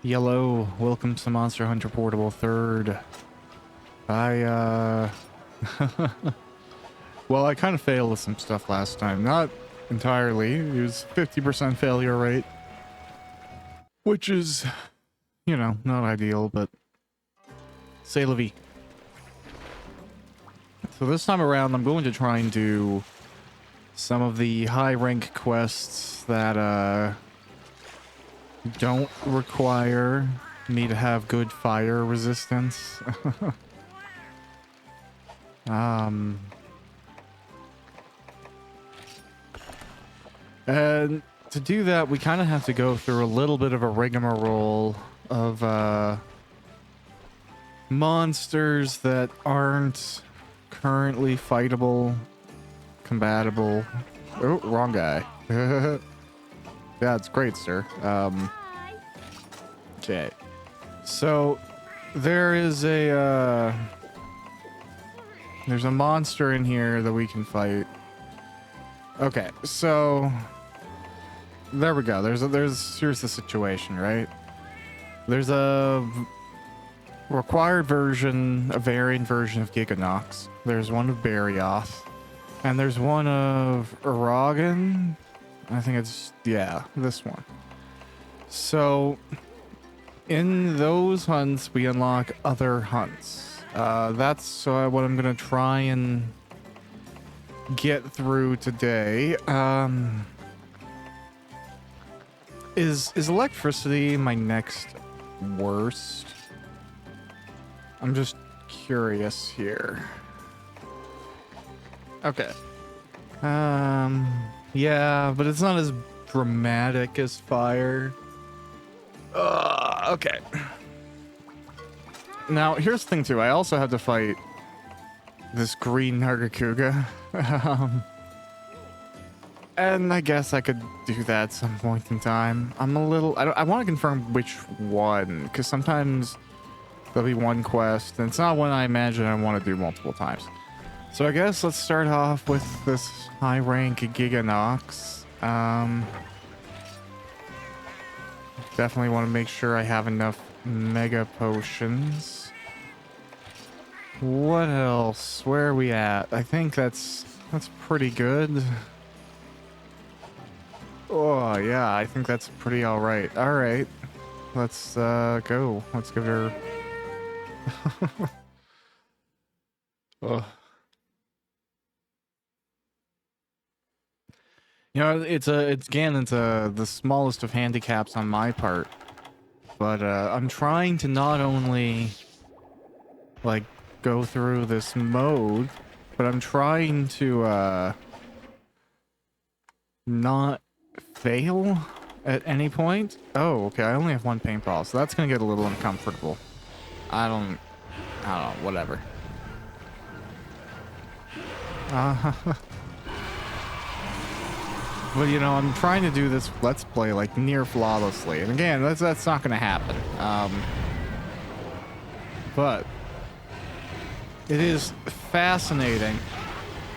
Yellow, welcome to Monster Hunter Portable 3rd. Well, I kind of failed with some stuff last time. Not entirely. It was 50% failure rate. Which is, you know, not ideal, but c'est la vie. So this time around, I'm going to try and do some of the high rank quests that, don't require me to have good fire resistance. And to do that, we kind of have to go through a little bit of a rigmarole of monsters that aren't currently fightable, combatable. Oh, wrong guy. Yeah, it's great, sir. Okay. So there is there's a monster in here that we can fight. Okay, so there we go. Here's the situation, right? There's a required version, a variant version of Giganox. There's one of Barioth. And there's one of Uragan. I think it's, yeah, this one. So in those hunts, we unlock other hunts. That's what I'm going to try and get through today. Is electricity my next worst? I'm just curious here. Okay. Yeah, but it's not as dramatic as fire. Okay. Now, here's the thing, too. I also have to fight this green Nargacuga. And I guess I could do that at some point in time. I want to confirm which one, because sometimes there'll be one quest, and it's not one I imagine I want to do multiple times. So I guess let's start off with this high rank Giganox. Definitely want to make sure I have enough mega potions. What else? Where are we at? I think that's pretty good. Oh yeah, I think that's pretty all right. All right, let's go. Let's give her. Oh. You know, it's the smallest of handicaps on my part, but I'm trying to not only like go through this mode, but I'm trying to not fail at any point. Oh, okay, I only have one paintball, so that's gonna get a little uncomfortable. I don't know, whatever. But you know, I'm trying to do this let's play like near flawlessly, and again, that's not gonna happen. But it is fascinating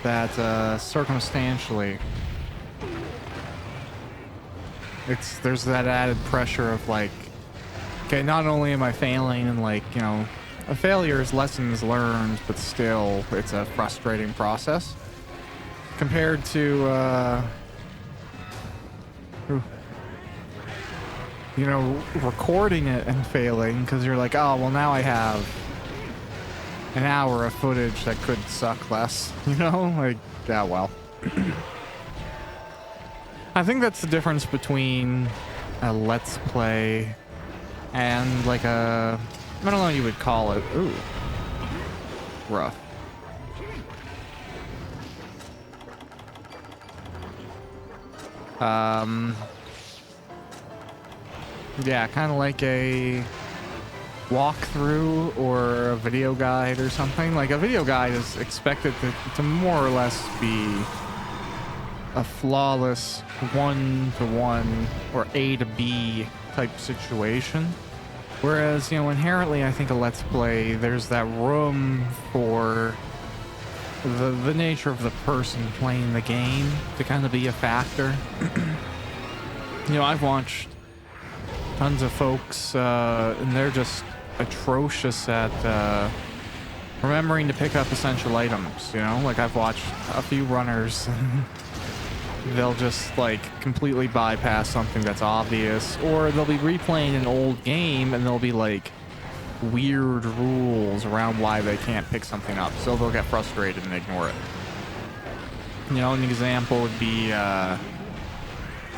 that circumstantially there's that added pressure of like, okay, not only am I failing and like, you know, a failure is lessons learned, but still it's a frustrating process compared to you know, recording it and failing because you're like, oh well, now I have an hour of footage that could suck less, you know, like, yeah, well. I think that's the difference between a let's play and like I don't know what you would call it. Ooh, rough. Yeah, kind of like a walkthrough or a video guide or something. Like a video guide is expected to more or less be a flawless one-to-one or A to B type situation. Whereas, you know, inherently I think a let's play, there's that room for the nature of the person playing the game to kind of be a factor. You know, I've watched tons of folks, and they're just atrocious at remembering to pick up essential items, you know? Like, I've watched a few runners, they'll just, like, completely bypass something that's obvious, or they'll be replaying an old game, and there'll be, like, weird rules around why they can't pick something up, so they'll get frustrated and ignore it. You know, an example would be,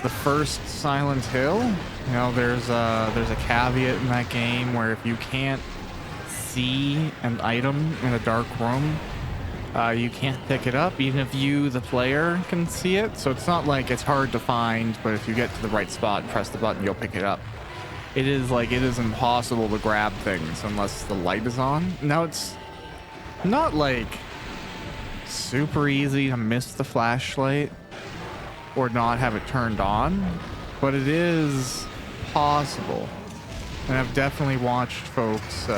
the first Silent Hill. You know, there's a caveat in that game where if you can't see an item in a dark room, you can't pick it up, even if you, the player, can see it. So it's not like it's hard to find, but if you get to the right spot and press the button, you'll pick it up. It is impossible to grab things unless the light is on. Now, it's not like super easy to miss the flashlight or not have it turned on, but it is possible. And I've definitely watched folks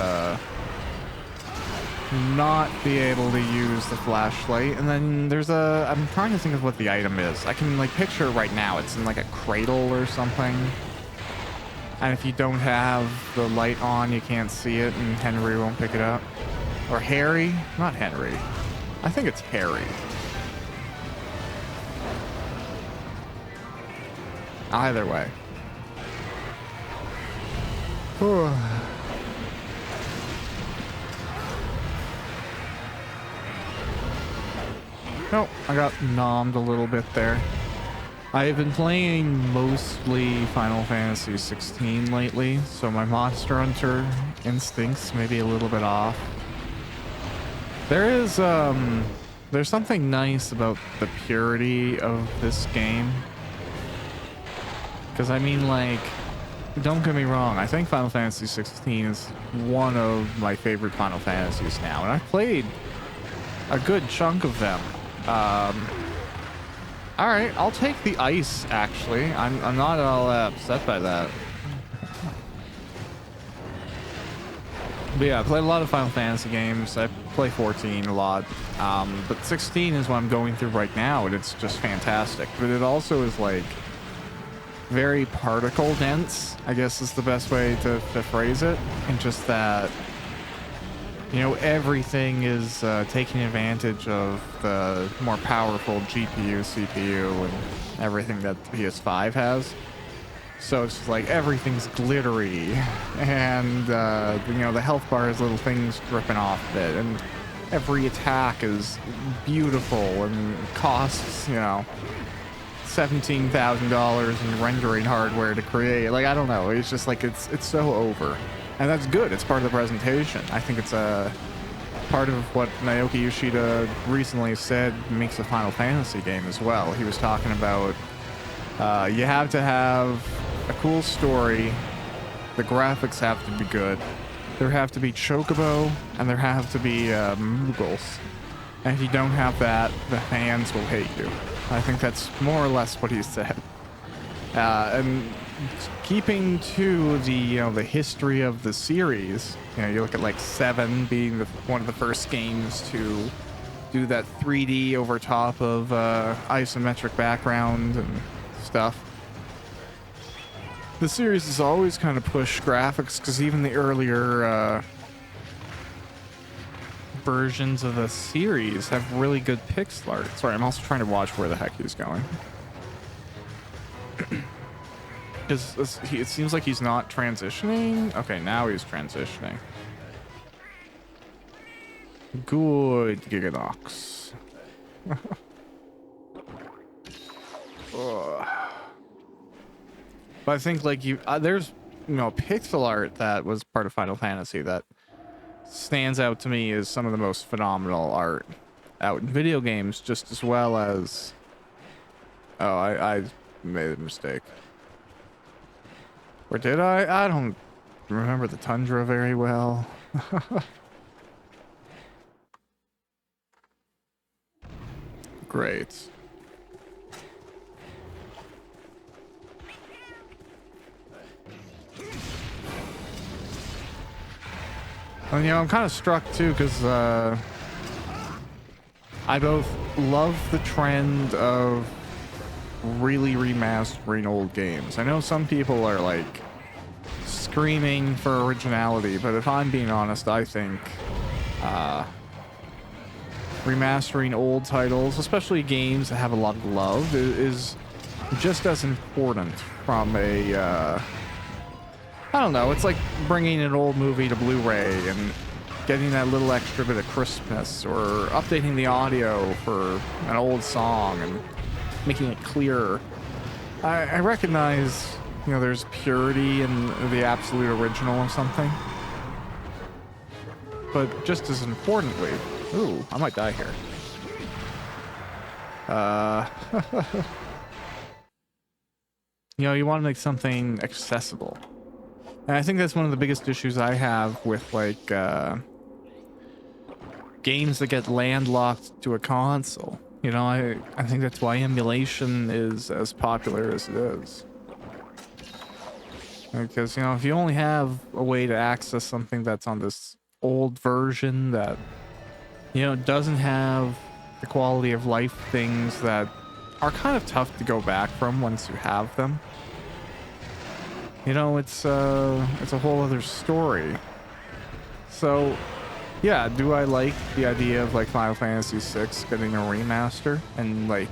not be able to use the flashlight. And then there's I'm trying to think of what the item is. I can, like, picture it right now. It's in, like, a cradle or something. And if you don't have the light on, you can't see it, and Henry won't pick it up. Or Harry? Not Henry. I think it's Harry. Either way. Nope, I got nommed a little bit there. I've been playing mostly Final Fantasy 16 lately, so my Monster Hunter instincts may be a little bit off. There's something nice about the purity of this game. Because, I mean, like, don't get me wrong, I think Final Fantasy 16 is one of my favorite Final Fantasies now, and I've played a good chunk of them. Alright, I'll take the ice, actually. I'm not all upset by that. But yeah, I played a lot of Final Fantasy games. I play 14 a lot. But 16 is what I'm going through right now, and it's just fantastic. But it also is, like, very particle dense, I guess is the best way to phrase it. And just that, you know, everything is taking advantage of the more powerful GPU, CPU, and everything that the PS5 has. So it's just like everything's glittery, and you know, the health bar has little things dripping off of it, and every attack is beautiful and costs, you know, $17,000 in rendering hardware to create. Like, I don't know, it's just like it's so over. And that's good. It's part of the presentation. I think it's a part of what Naoki Yoshida recently said makes a Final Fantasy game as well. He was talking about you have to have a cool story, the graphics have to be good, there have to be chocobo, and there have to be Moogles. And if you don't have that, the fans will hate you. I think that's more or less what he said. And keeping to the, you know, the history of the series, you know, you look at like 7 being one of the first games to do that 3D over top of isometric background and stuff. The series has always kind of pushed graphics, because even the earlier versions of the series have really good pixel art. Sorry, I'm also trying to watch where the heck he's going. Because it seems like he's not transitioning. Okay, now he's transitioning. Good Giganox. But I think, like, there's, you know, pixel art that was part of Final Fantasy that stands out to me as some of the most phenomenal art out in video games, just as well as... Oh, I made a mistake. Or did I? I don't remember the tundra very well. Great. And, you know, I'm kind of struck too, because I both love the trend of really remastering old games. I know some people are like screaming for originality, but if I'm being honest, I think remastering old titles, especially games that have a lot of love, is just as important from a I don't know, it's like bringing an old movie to Blu-ray and getting that little extra bit of crispness, or updating the audio for an old song and making it clearer. I recognize, you know, there's purity in the absolute original of something, but just as importantly, ooh, I might die here. You know, you want to make something accessible. And I think that's one of the biggest issues I have with, like, games that get landlocked to a console. You know, I think that's why emulation is as popular as it is. Because, you know, if you only have a way to access something that's on this old version that, you know, doesn't have the quality of life things that are kind of tough to go back from once you have them, you know, it's a whole other story. So yeah, do I like the idea of like Final Fantasy VI getting a remaster and like,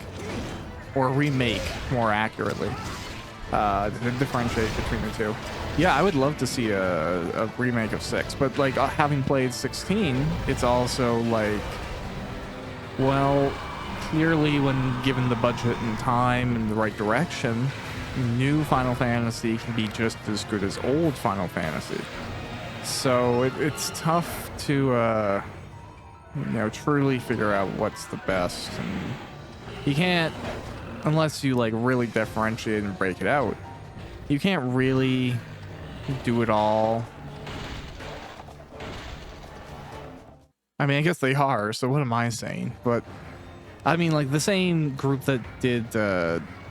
or remake more accurately, to differentiate between the two? Yeah, I would love to see a remake of 6, but like having played 16, it's also like, well, clearly when given the budget and time and the right direction, new Final Fantasy can be just as good as old Final Fantasy. So it's tough to, you know, truly figure out what's the best, and you can't, unless you like really differentiate and break it out, you can't really do it all. I mean, I guess they are, so what am I saying? But I mean, like the same group that did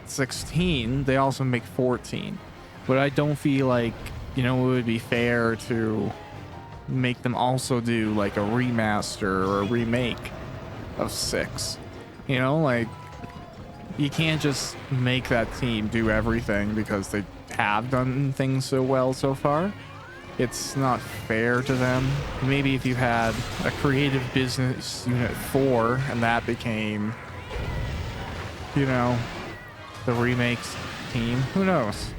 16, they also make 14, but I don't feel like, you know, it would be fair to make them also do like a remaster or a remake of 6. You know, like you can't just make that team do everything because they have done things so well so far. It's not fair to them. Maybe if you had a creative business unit 4 and that became, you know, the remakes team, who knows?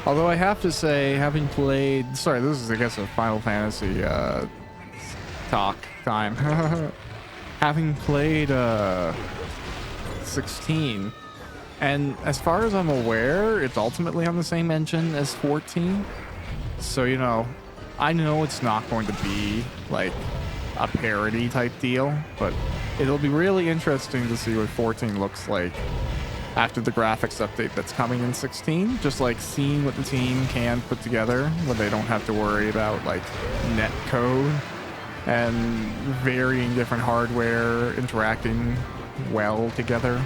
Although I have to say, having played... Sorry, this is, I guess, a Final Fantasy talk time. Having played 16, and as far as I'm aware, it's ultimately on the same engine as 14. So, you know, I know it's not going to be, like, a parody type deal, but it'll be really interesting to see what 14 looks like after the graphics update that's coming in 16, just like seeing what the team can put together when they don't have to worry about like net code and varying different hardware interacting well together.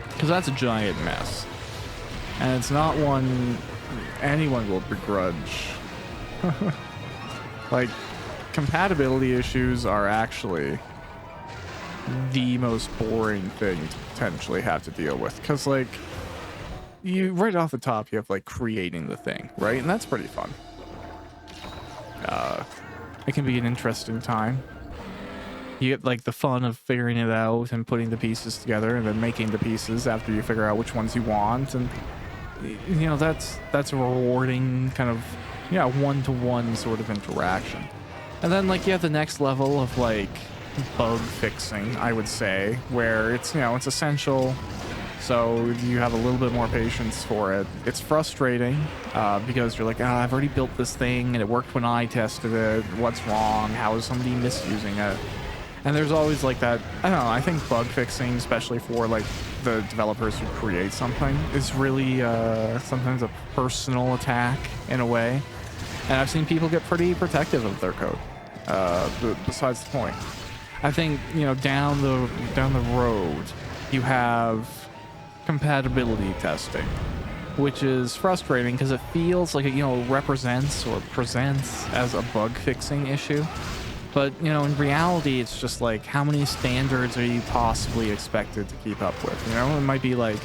Because that's a giant mess. And it's not one anyone will begrudge. Like, compatibility issues are actually the most boring thing to potentially have to deal with, because like you right off the top you have like creating the thing, right? And that's pretty fun. It can be an interesting time. You get like the fun of figuring it out and putting the pieces together and then making the pieces after you figure out which ones you want, and you know, that's a rewarding kind of, yeah, one-to-one sort of interaction. And then like you have the next level of like bug fixing, I would say, where it's, you know, it's essential, so you have a little bit more patience for it. It's frustrating because you're like, I've already built this thing and it worked when I tested it. What's wrong? How is somebody misusing it? And there's always like that, I don't know, I think bug fixing, especially for like the developers who create something, is really sometimes a personal attack in a way. And I've seen people get pretty protective of their code. Besides the point, I think, you know, down the road, you have compatibility testing, which is frustrating because it feels like it, you know, represents or presents as a bug fixing issue. But, you know, in reality, it's just like, how many standards are you possibly expected to keep up with? You know, it might be like,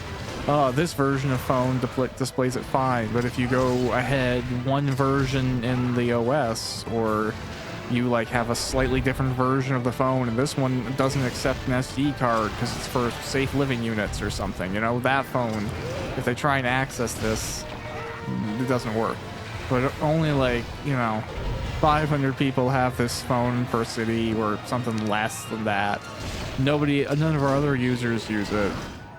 this version of phone displays it fine, but if you go ahead one version in the OS, or you like have a slightly different version of the phone and this one doesn't accept an SD card because it's for safe living units or something, you know, that phone, if they try and access this, it doesn't work. But only like, you know, 500 people have this phone per city or something less than that. None of our other users use it,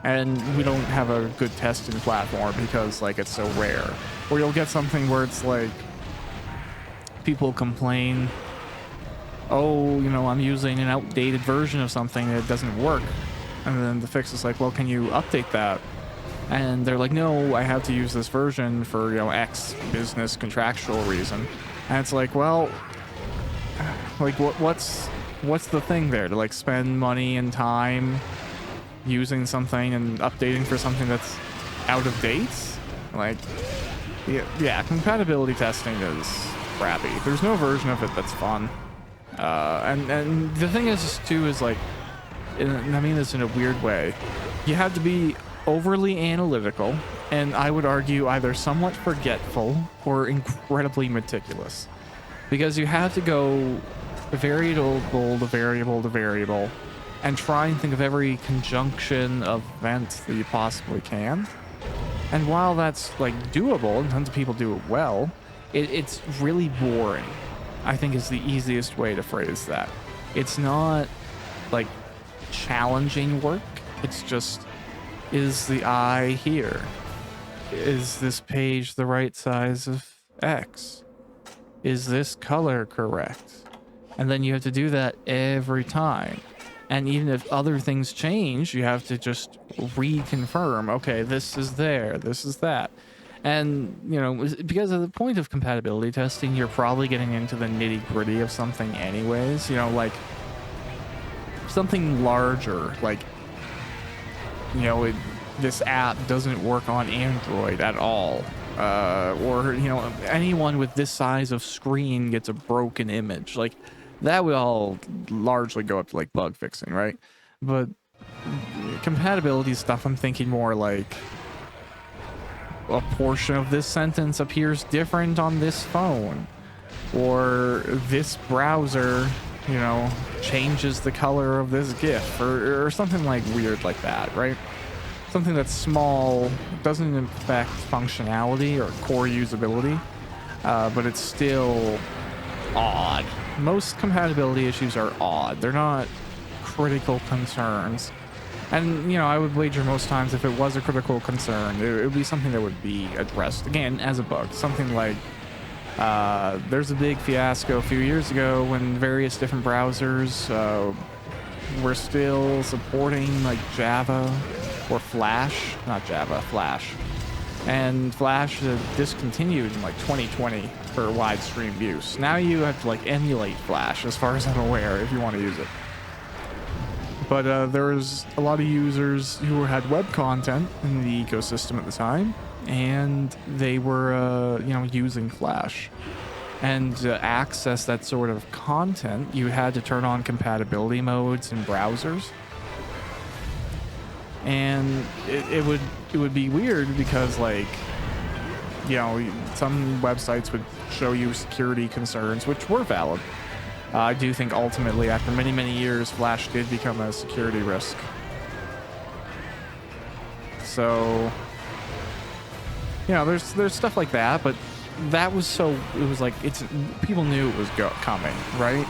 and we don't have a good testing platform because like it's so rare. Or you'll get something where it's like people complain, oh, you know, I'm using an outdated version of something that doesn't work, and then the fix is like, well, can you update that? And they're like, no, I have to use this version for, you know, X business contractual reason. And it's like, well, like what's the thing there, to like spend money and time using something and updating for something that's out of date? Like, yeah, compatibility testing is crappy. There's no version of it that's fun. And the thing is too is like, and I mean this in a weird way, you have to be overly analytical, and I would argue either somewhat forgetful or incredibly meticulous, because you have to go variable to variable to variable and try and think of every conjunction of events that you possibly can. And while that's like doable and tons of people do it well, it's really boring, I think, is the easiest way to phrase that. It's not like challenging work. It's just, is the eye here? Is this page the right size of X? Is this color correct? And then you have to do that every time. And even if other things change, you have to just reconfirm, okay, this is there, this is that. And, you know, because of the point of compatibility testing, you're probably getting into the nitty-gritty of something anyways. You know, like something larger, like, you know, this app doesn't work on Android at all. Or, you know, anyone with this size of screen gets a broken image. Like, that would all largely go up to, like, bug fixing, right? But compatibility stuff, I'm thinking more like a portion of this sentence appears different on this phone, or this browser, you know, changes the color of this GIF, or something like weird like that, right? Something that's small, doesn't affect functionality or core usability, but it's still odd. Most compatibility issues are odd. They're not critical concerns. And, you know, I would wager most times if it was a critical concern, it would be something that would be addressed, again, as a bug. Something like, there's a big fiasco a few years ago when various different browsers were still supporting, like, Java or Flash. Not Java, Flash. And Flash discontinued in, like, 2020 for widestream use. Now you have to, like, emulate Flash, as far as I'm aware, if you want to use it. But there was a lot of users who had web content in the ecosystem at the time, and they were, you know, using Flash. And to access that sort of content, you had to turn on compatibility modes in browsers. And it would be weird because, like, you know, some websites would show you security concerns, which were valid. I do think ultimately, after many, many years, Flash did become a security risk. So, you know, there's stuff like that, but that was so, it was like, people knew it was coming, right?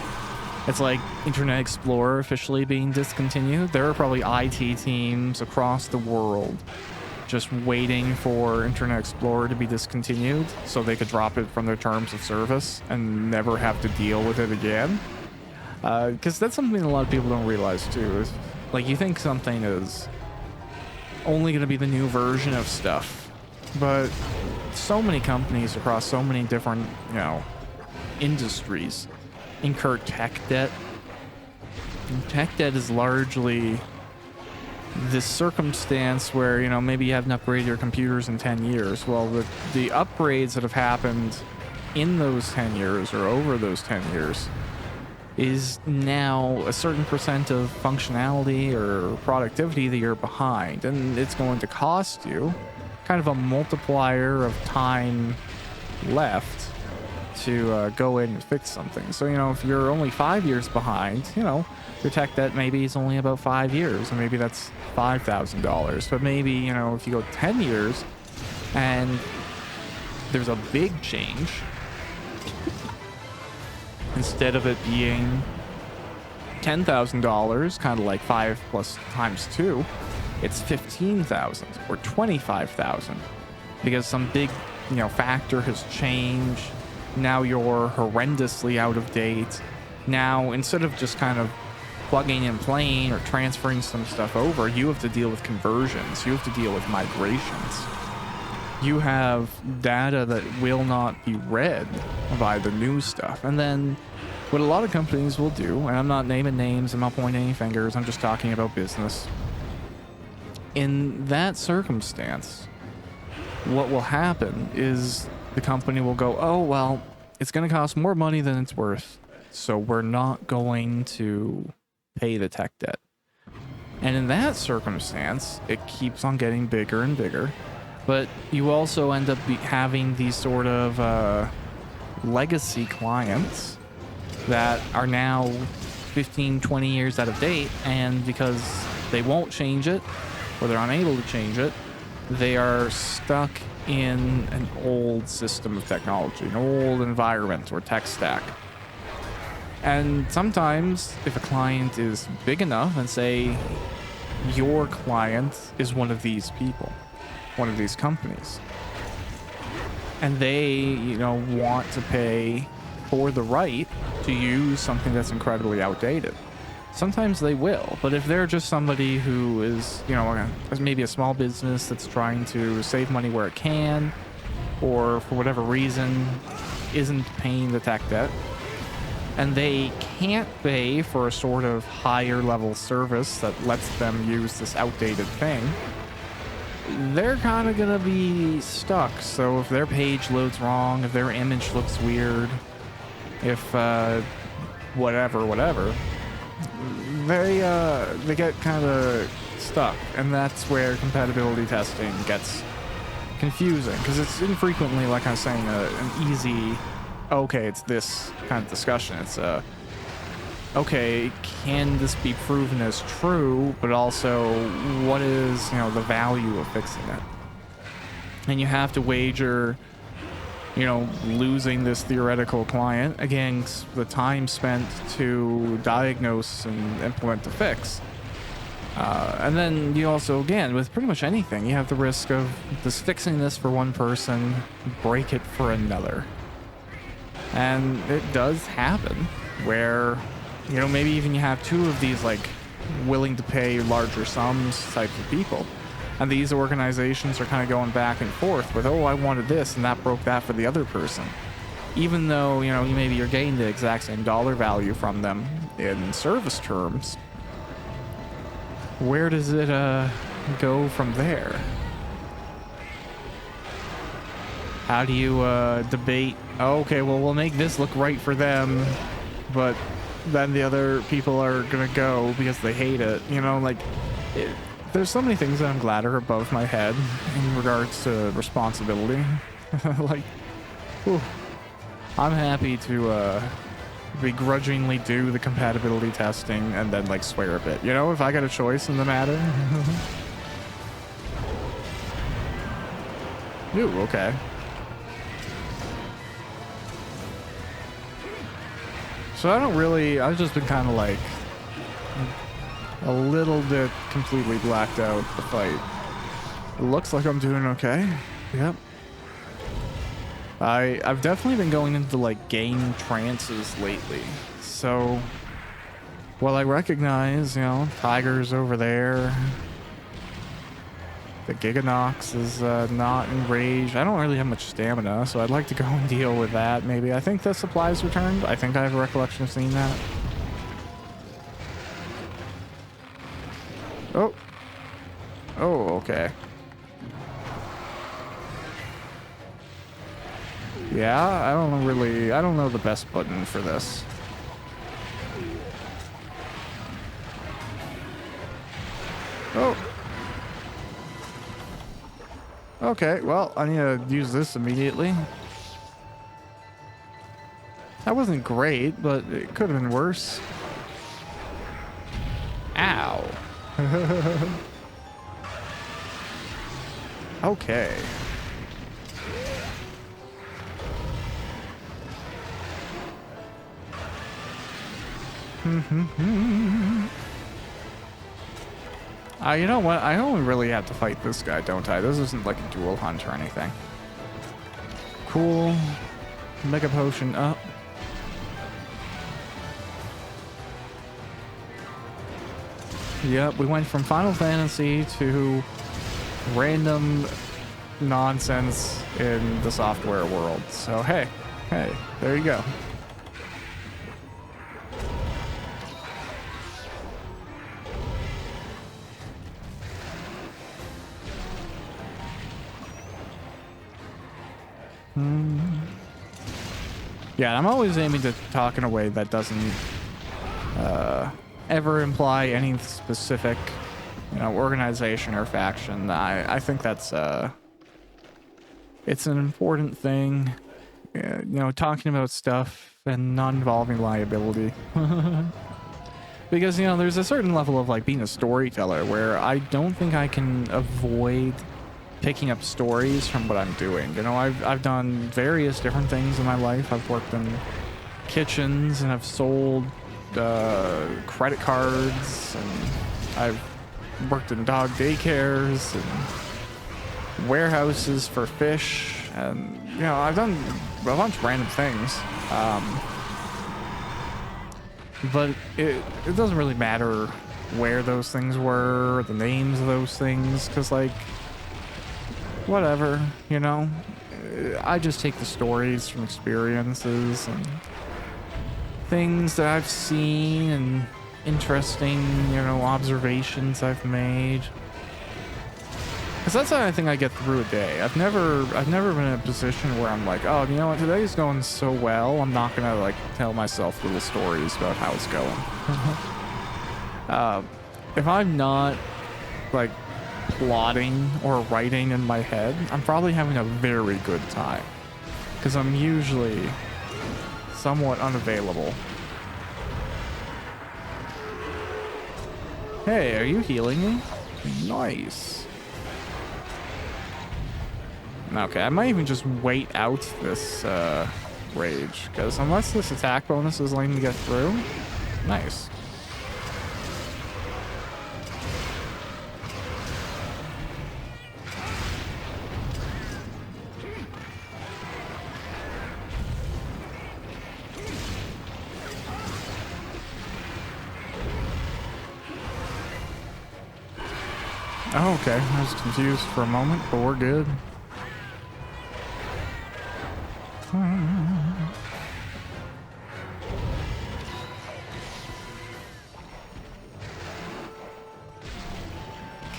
It's like Internet Explorer officially being discontinued. There are probably IT teams across the world just waiting for Internet Explorer to be discontinued so they could drop it from their terms of service and never have to deal with it again. Because that's something a lot of people don't realize too. Is, like, you think something is only going to be the new version of stuff, but so many companies across so many different, you know, industries incur tech debt. And tech debt is largely this circumstance where, you know, maybe you haven't upgraded your computers in 10 years. Well, the upgrades that have happened in those 10 years or over those 10 years is now a certain percent of functionality or productivity that you're behind, and it's going to cost you kind of a multiplier of time left to go in and fix something. So, you know, if you're only 5 years behind, you know, your tech debt maybe is only about 5 years, and maybe that's $5,000. But maybe, you know, if you go 10 years and there's a big change, instead of it being $10,000, kind of like 5 plus times 2, it's 15,000 or 25,000 because some big, you know, factor has changed. Now you're horrendously out of date. Now, instead of just kind of plugging and playing or transferring some stuff over, you have to deal with conversions. You have to deal with migrations. You have data that will not be read by the new stuff. And then what a lot of companies will do, and I'm not naming names, I'm not pointing any fingers, I'm just talking about business. In that circumstance, what will happen is the company will go, oh, well, it's going to cost more money than it's worth, so we're not going to pay the tech debt. And in that circumstance, it keeps on getting bigger and bigger. But you also end up having these sort of legacy clients that are now 15, 20 years out of date, and because they won't change it, or they're unable to change it, they are stuck in an old system of technology, an old environment or tech stack. And sometimes if a client is big enough, and say your client is one of these people, one of these companies, and they, you know, want to pay for the right to use something that's incredibly outdated, sometimes they will. But if they're just somebody who is, you know, maybe a small business that's trying to save money where it can, or for whatever reason isn't paying the tech debt, and they can't pay for a sort of higher level service that lets them use this outdated thing, they're kind of gonna be stuck. So if their page loads wrong, if their image looks weird, if whatever, they get kind of stuck. And that's where compatibility testing gets confusing, because it's infrequently, like I was saying, an easy, okay, it's this kind of discussion. It's okay, can this be proven as true, but also what is, you know, the value of fixing it? And you have to wager, you know, losing this theoretical client against the time spent to diagnose and implement the fix. And then you also, again, with pretty much anything, you have the risk of just fixing this for one person, break it for another. And it does happen where, you know, maybe even you have two of these, like, willing to pay larger sums types of people. And these organizations are kind of going back and forth with, oh, I wanted this, and that broke that for the other person. Even though, you know, maybe you're getting the exact same dollar value from them in service terms, where does it go from there? How do you debate, oh, okay, well, we'll make this look right for them, but then the other people are gonna go because they hate it, you know, like, there's so many things that I'm glad are above my head in regards to responsibility. Like, whew, I'm happy to begrudgingly do the compatibility testing and then, like, swear a bit, you know, if I got a choice in the matter. Ooh, okay. So I've just been kind of like a little bit completely blacked out the fight. It looks like I'm doing okay. Yep. I've definitely been going into, like, game trances lately. So while I recognize, you know, Tiger's over there, the Giganox is not enraged. I don't really have much stamina, so I'd like to go and deal with that, maybe. I think the supplies returned. I think I have a recollection of seeing that. Oh. Oh, okay. Yeah, I don't know the best button for this. Oh. Okay, well, I need to use this immediately. That wasn't great, but it could have been worse. Ow. Okay. You know what? I only really have to fight this guy, don't I? This isn't like a dual hunt or anything. Cool. Mega potion up. Yep, we went from Final Fantasy to random nonsense in the software world. So, hey, there you go. Yeah, I'm always aiming to talk in a way that doesn't ever imply any specific, organization or faction. I think that's it's an important thing, talking about stuff and not involving liability. Because, there's a certain level of like being a storyteller where I don't think I can avoid picking up stories from what I'm doing. I've done various different things in my life. I've worked in kitchens and I've sold credit cards, and I've worked in dog daycares and warehouses for fish, and I've done a bunch of random things. But it doesn't really matter where those things were, the names of those things, because like whatever, I just take the stories from experiences and things that I've seen and interesting, observations I've made. Because that's how I think I get through a day. I've never been in a position where I'm like, oh, you know what, today's going so well, I'm not gonna like tell myself little stories about how it's going. If I'm not like plotting or writing in my head, I'm probably having a very good time, because I'm usually somewhat unavailable. Hey, are you healing me? Nice. Okay, I might even just wait out this rage, because unless this attack bonus is letting me get through, nice. Oh, okay. I was confused for a moment, but we're good.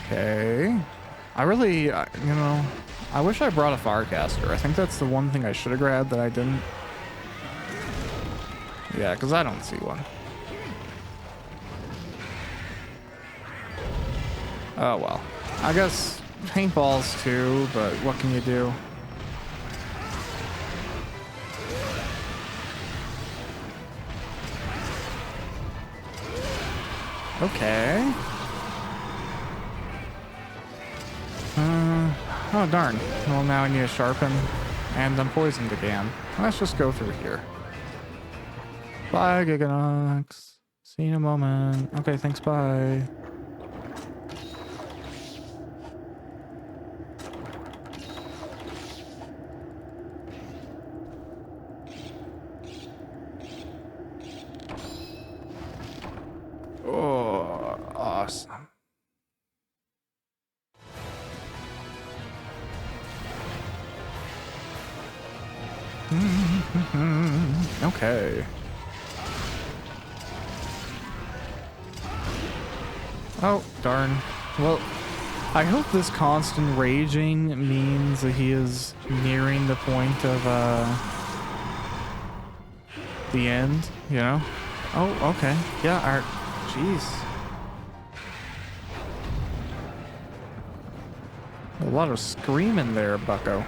Okay. I really, I wish I brought a Firecaster. I think that's the one thing I should have grabbed that I didn't. Yeah, because I don't see one. Oh, well. I guess paintballs too, but what can you do? Okay. Oh, darn. Well, now I need to sharpen, and I'm poisoned again. Let's just go through here. Bye, Giganox. See you in a moment. Okay, thanks, bye. Oh, awesome. Okay. Oh, darn. Well, I hope this constant raging means that he is nearing the point of, the end, Oh, okay. Yeah, jeez. A lot of screaming there, bucko.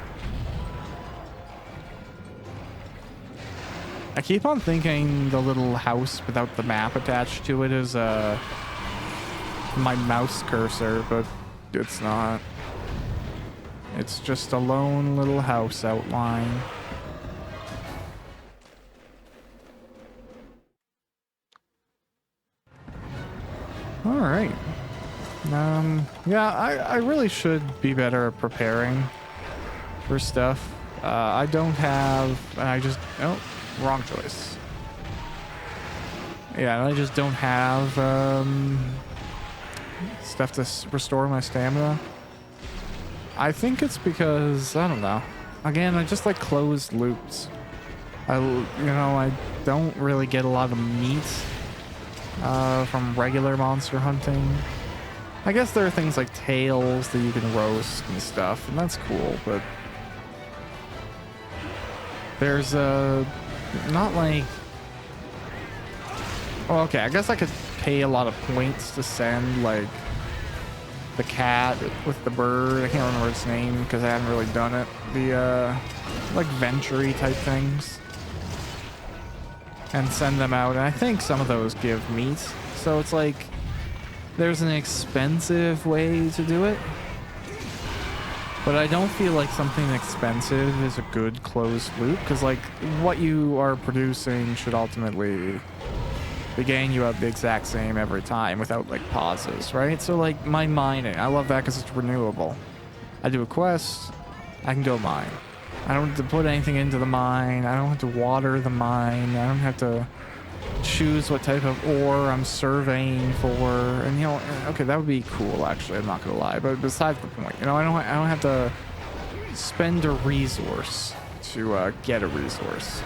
I keep on thinking the little house without the map attached to it is my mouse cursor, but it's not. It's just a lone little house outline. All right. Yeah, I really should be better at preparing for stuff. I don't have, I just, oh, wrong choice. Yeah, I just don't have stuff to restore my stamina. I think it's because, I don't know. Again, I just like closed loops. I don't really get a lot of meat from regular monster hunting. I guess there are things like tails that you can roast and stuff, and that's cool, but there's not like, well, okay, I guess I could pay a lot of points to send like the cat with the bird. I can't remember its name because I haven't really done it. The like Venturi type things, and send them out, and I think some of those give meat, so it's like there's an expensive way to do it, but I don't feel like something expensive is a good closed loop, because like what you are producing should ultimately be getting you out the exact same every time without like pauses, right? So like my mining, I love that because it's renewable. I do a quest, I can go mine. I don't have to put anything into the mine. I don't have to water the mine. I don't have to choose what type of ore I'm surveying for. And you know, okay, that would be cool actually, I'm not gonna lie, but besides the point, you know, I don't have to spend a resource to get a resource.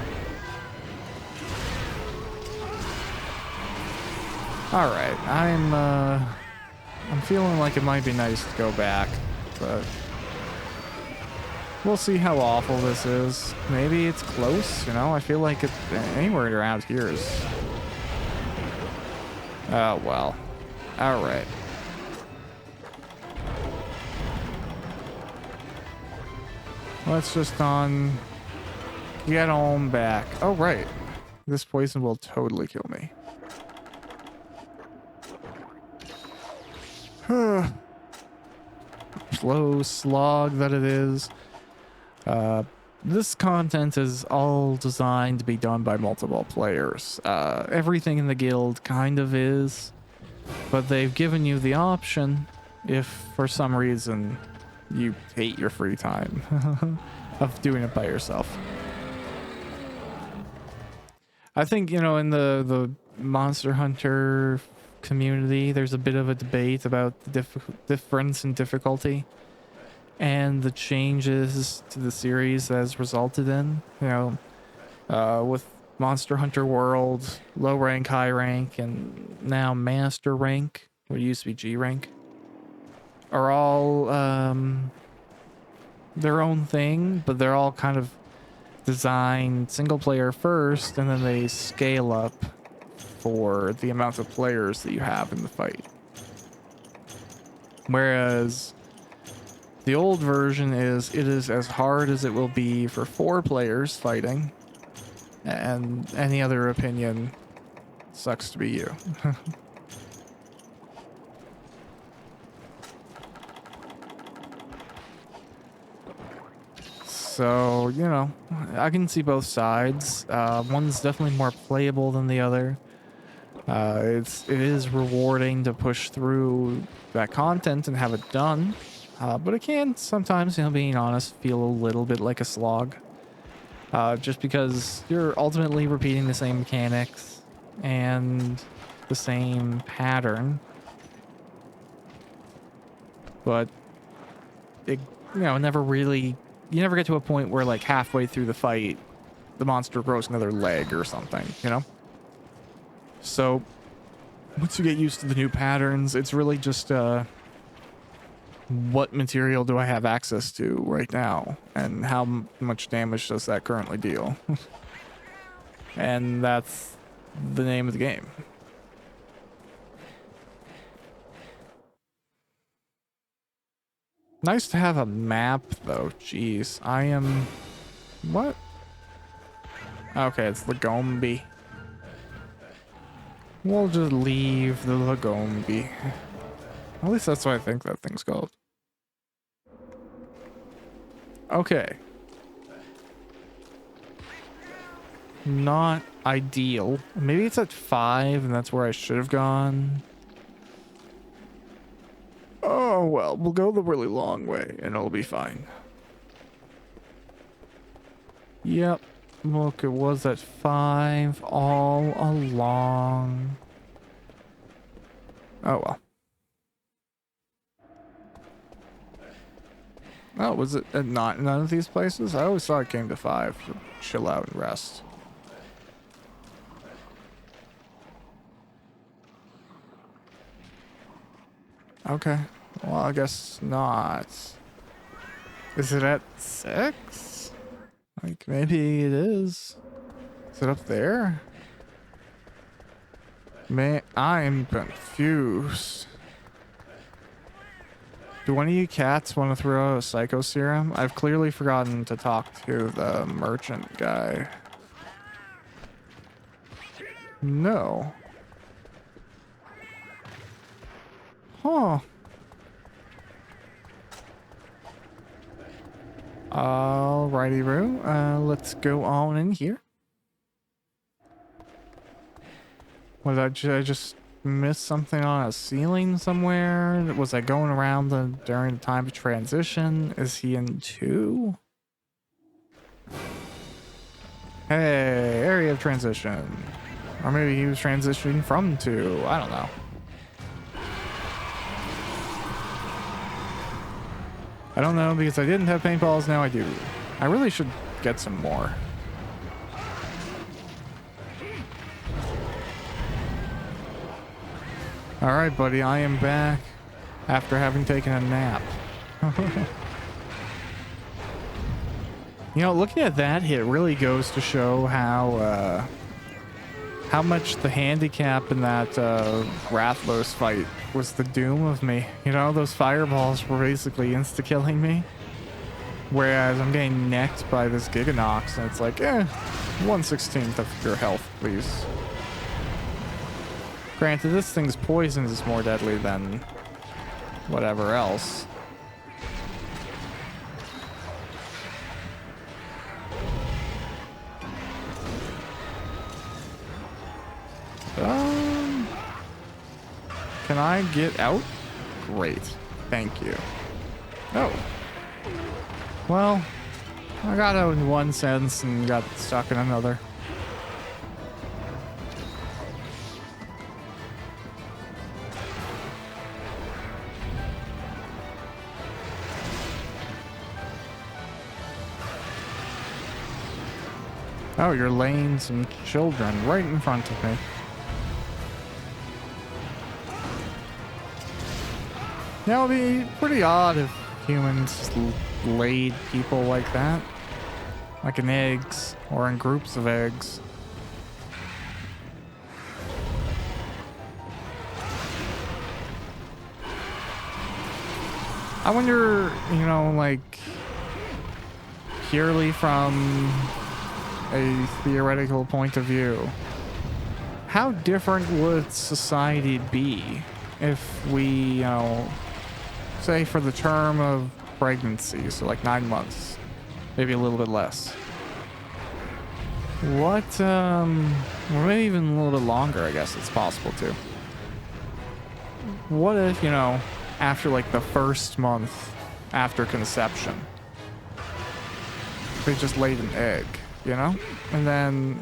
All right, I'm feeling like it might be nice to go back, but we'll see how awful this is. Maybe it's close, you know? I feel like anywhere around here is... Oh, well. Alright. Let's just get on back. Oh, right. This poison will totally kill me. Slow slog that it is. This content is all designed to be done by multiple players. Everything in the guild kind of is, but they've given you the option if for some reason you hate your free time of doing it by yourself. I think, you know, in the Monster Hunter community, there's a bit of a debate about the difference in difficulty and the changes to the series that has resulted in, you know, with Monster Hunter World, low rank, high rank, and now master rank, what used to be G rank, are all their own thing, but they're all kind of designed single player first, and then they scale up for the amount of players that you have in the fight. Whereas the old version is, it is as hard as it will be for 4 players fighting, and any other opinion sucks to be you. So, you know, I can see both sides. One's definitely more playable than the other. It is rewarding to push through that content and have it done. But it can sometimes, you know, being honest, feel a little bit like a slog. Just because you're ultimately repeating the same mechanics and the same pattern. But it, you know, you never get to a point where like halfway through the fight, the monster grows another leg or something, you know? So once you get used to the new patterns, it's really just, what material do I have access to right now, and how much damage does that currently deal? And that's the name of the game. Nice to have a map, though. Jeez, I am... What? Okay, it's Lagombi. We'll just leave the Lagombi. At least that's what I think that thing's called. Okay. Not ideal. Maybe it's at 5 and that's where I should have gone. Oh, well, we'll go the really long way and it'll be fine. Yep. Look, it was at 5 all along. Oh, well. Oh, was it at none of these places? I always thought it came to 5 to chill out and rest. Okay. Well, I guess not. Is it at 6? Like, maybe it is. Is it up there? Man, I'm confused. Do one of you cats want to throw out a psycho serum? I've clearly forgotten to talk to the merchant guy. No. Huh. Alrighty, Roo. Let's go on in here. Did I just miss something on a ceiling somewhere? Was I going around during the time of transition? Is he in 2? Hey, area of transition. Or maybe he was transitioning from 2. I don't know. I don't know because I didn't have paintballs, now I do. I really should get some more. Alright, buddy, I am back after having taken a nap. You know, looking at that hit really goes to show how much the handicap in that Rathlos fight was the doom of me. You know, those fireballs were basically insta-killing me. Whereas I'm getting necked by this Giganox, and it's like, 1/16 of your health, please. Granted, this thing's poison is more deadly than whatever else. Can I get out? Great. Thank you. Oh. Well, I got out in one sense and got stuck in another. Oh, you're laying some children right in front of me. Now, it'd be pretty odd if humans just laid people like that. Like in eggs, or in groups of eggs. I wonder, you know, like, purely from a theoretical point of view, how different would society be if we, you know, say for the term of pregnancy, so like 9 months, maybe a little bit less. What, or maybe even a little bit longer, I guess it's possible too. What if, you know, after like the first month after conception, they just laid an egg, you know? And then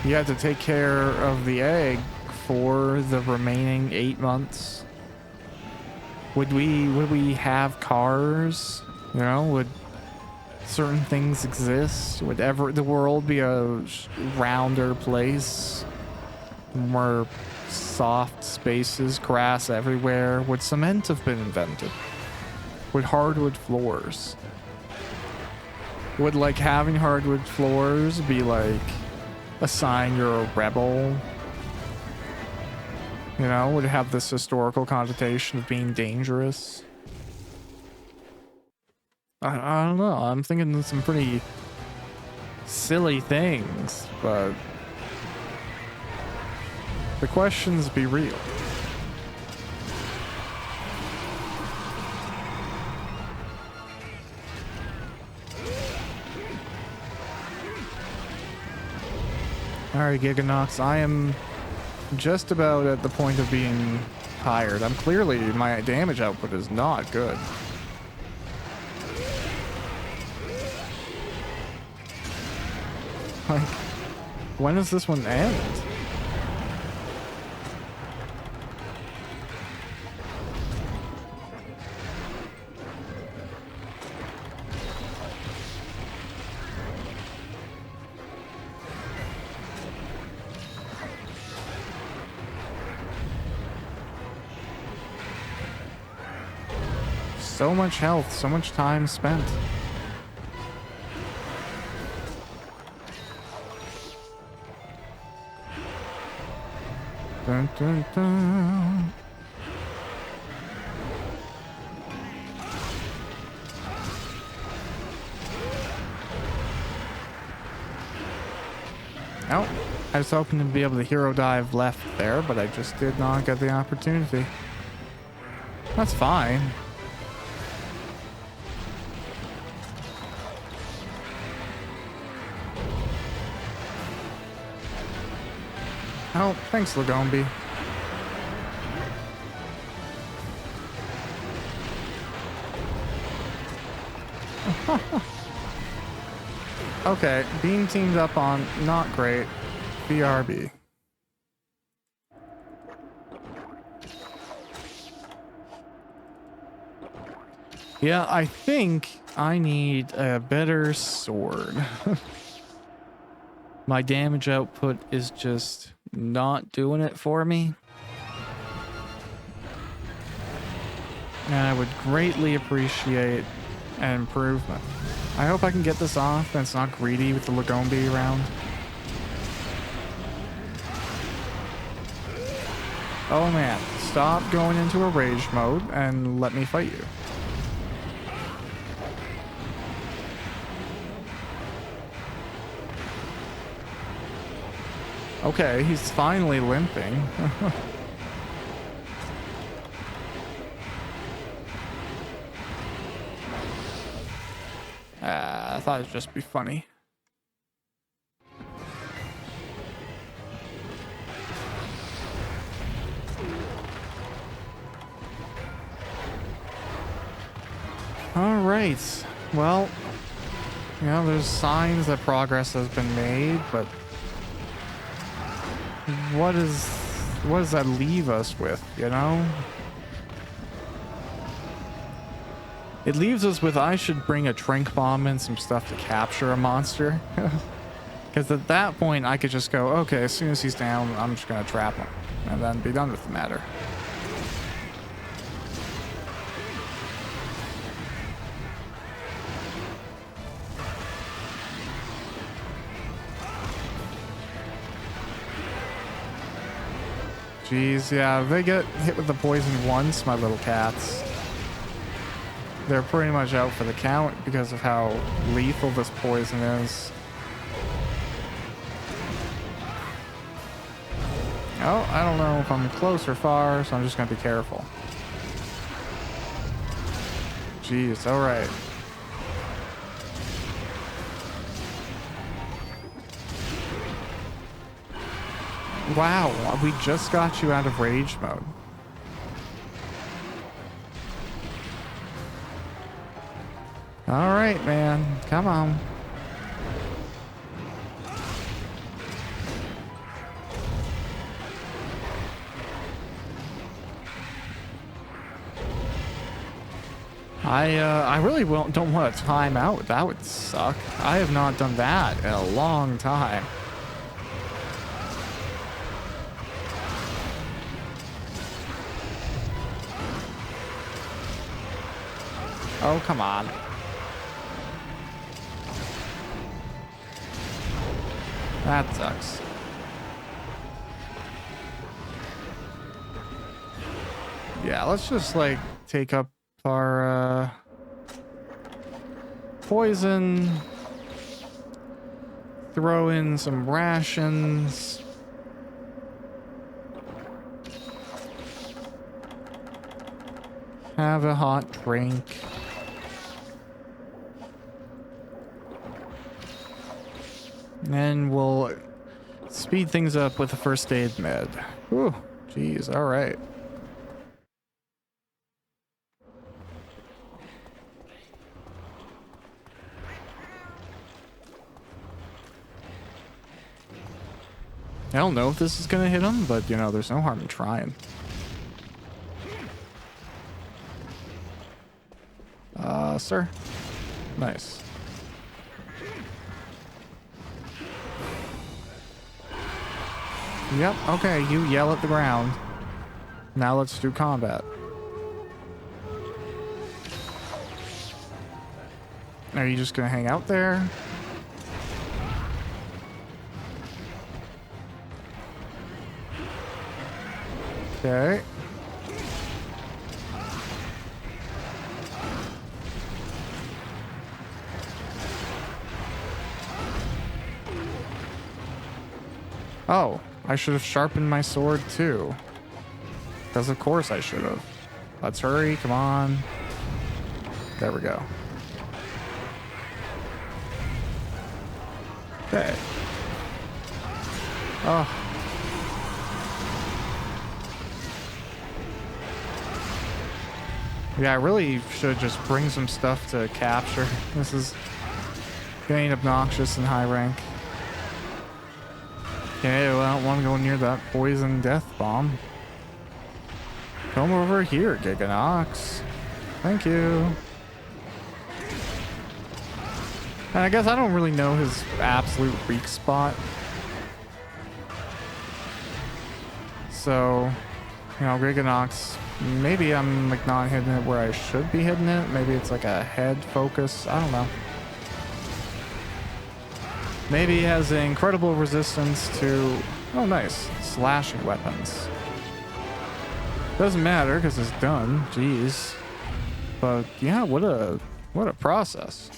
you had to take care of the egg for the remaining 8 months. Would we have cars? You know, would certain things exist? Would ever the world be a rounder place? More soft spaces, grass everywhere? Would cement have been invented? Would hardwood floors? Would like having hardwood floors be like a sign you're a rebel? You know, would it have this historical connotation of being dangerous? I don't know. I'm thinking some pretty silly things, but the questions be real. Alright, Giganox, I am just about at the point of being tired. My damage output is not good. Like, when does this one end? So much health, so much time spent. Dun, dun, dun. Oh, I was hoping to be able to hero dive left there, but I just did not get the opportunity. That's fine. Oh, thanks, Lagombi. Okay, being teamed up on, not great. BRB. Yeah, I think I need a better sword. My damage output is just not doing it for me. And I would greatly appreciate an improvement. I hope I can get this off and it's not greedy with the Lagombi around. Oh man, stop going into a rage mode and let me fight you. Okay, he's finally limping. I thought it'd just be funny. All right. Well, you know, there's signs that progress has been made, but what does that leave us with, you know? It leaves us with I should bring a Trink Bomb and some stuff to capture a monster. Because at that point, I could just go, okay, as soon as he's down, I'm just going to trap him. And then be done with the matter. Jeez, yeah, they get hit with the poison once, my little cats. They're pretty much out for the count because of how lethal this poison is. Oh, I don't know if I'm close or far, so I'm just gonna be careful. Jeez, alright. Wow, we just got you out of rage mode. All right, man. Come on. I really don't want to time out. That would suck. I have not done that in a long time. Oh, come on. That sucks. Yeah, let's just like take up our poison. Throw in some rations. Have a hot drink. And we'll speed things up with a first aid med. Whew, jeez, all right. I don't know if this is gonna hit him, but you know, there's no harm in trying. Sir? Nice. Yep, okay, you yell at the ground. Now let's do combat. Are you just gonna hang out there? Okay. Oh, I should have sharpened my sword too. Because of course I should have. Let's hurry, come on. There we go. Okay. Oh. Yeah, I really should just bring some stuff to capture. This is getting obnoxious in high rank. Okay, well, I don't want to go near that poison death bomb. Come over here, Giganox. Thank you. And I guess I don't really know his absolute weak spot. So, you know, Giganox, maybe I'm like not hitting it where I should be hitting it. Maybe it's like a head focus. I don't know. Maybe he has an incredible resistance to, oh nice, slashing weapons. Doesn't matter because it's done. Jeez. But yeah, what a process.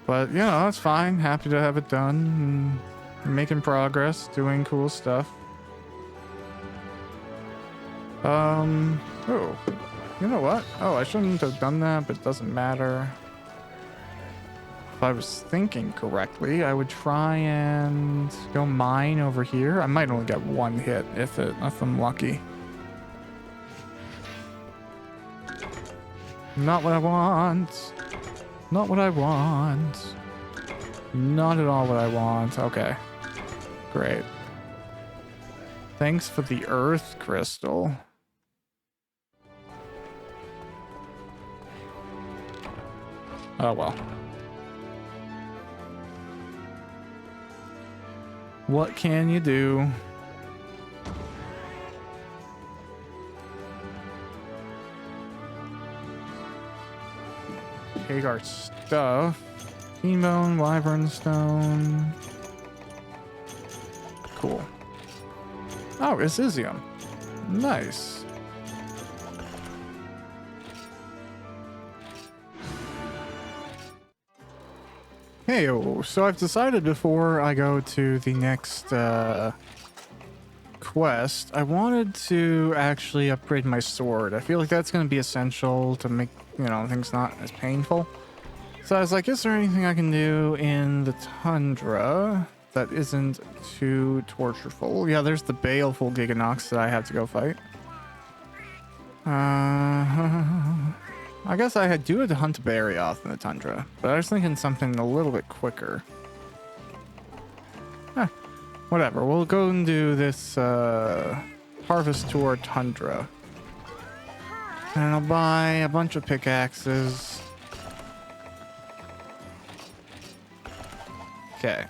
But, you know, it's fine. Happy to have it done. And making progress. Doing cool stuff. Oh. You know what? Oh, I shouldn't have done that, but it doesn't matter. If I was thinking correctly, I would try and go mine over here. I might only get one hit if I'm lucky. Not what I want. Not what I want. Not at all what I want. Okay. Great. Thanks for the earth crystal. Oh well. What can you do? Take our stuff. Keenbone, wyvern stone. Cool. Oh, it's Isium. Nice. Heyo, so I've decided before I go to the next quest, I wanted to actually upgrade my sword. I feel like that's going to be essential to make, you know, things not as painful. So I was like, is there anything I can do in the tundra that isn't too tortureful? Yeah, there's the baleful Giganox that I have to go fight. I guess I do have to hunt Barioth in the tundra, but I was thinking something a little bit quicker. Whatever, we'll go and do this Harvest Tour Tundra. And I'll buy a bunch of pickaxes. Okay.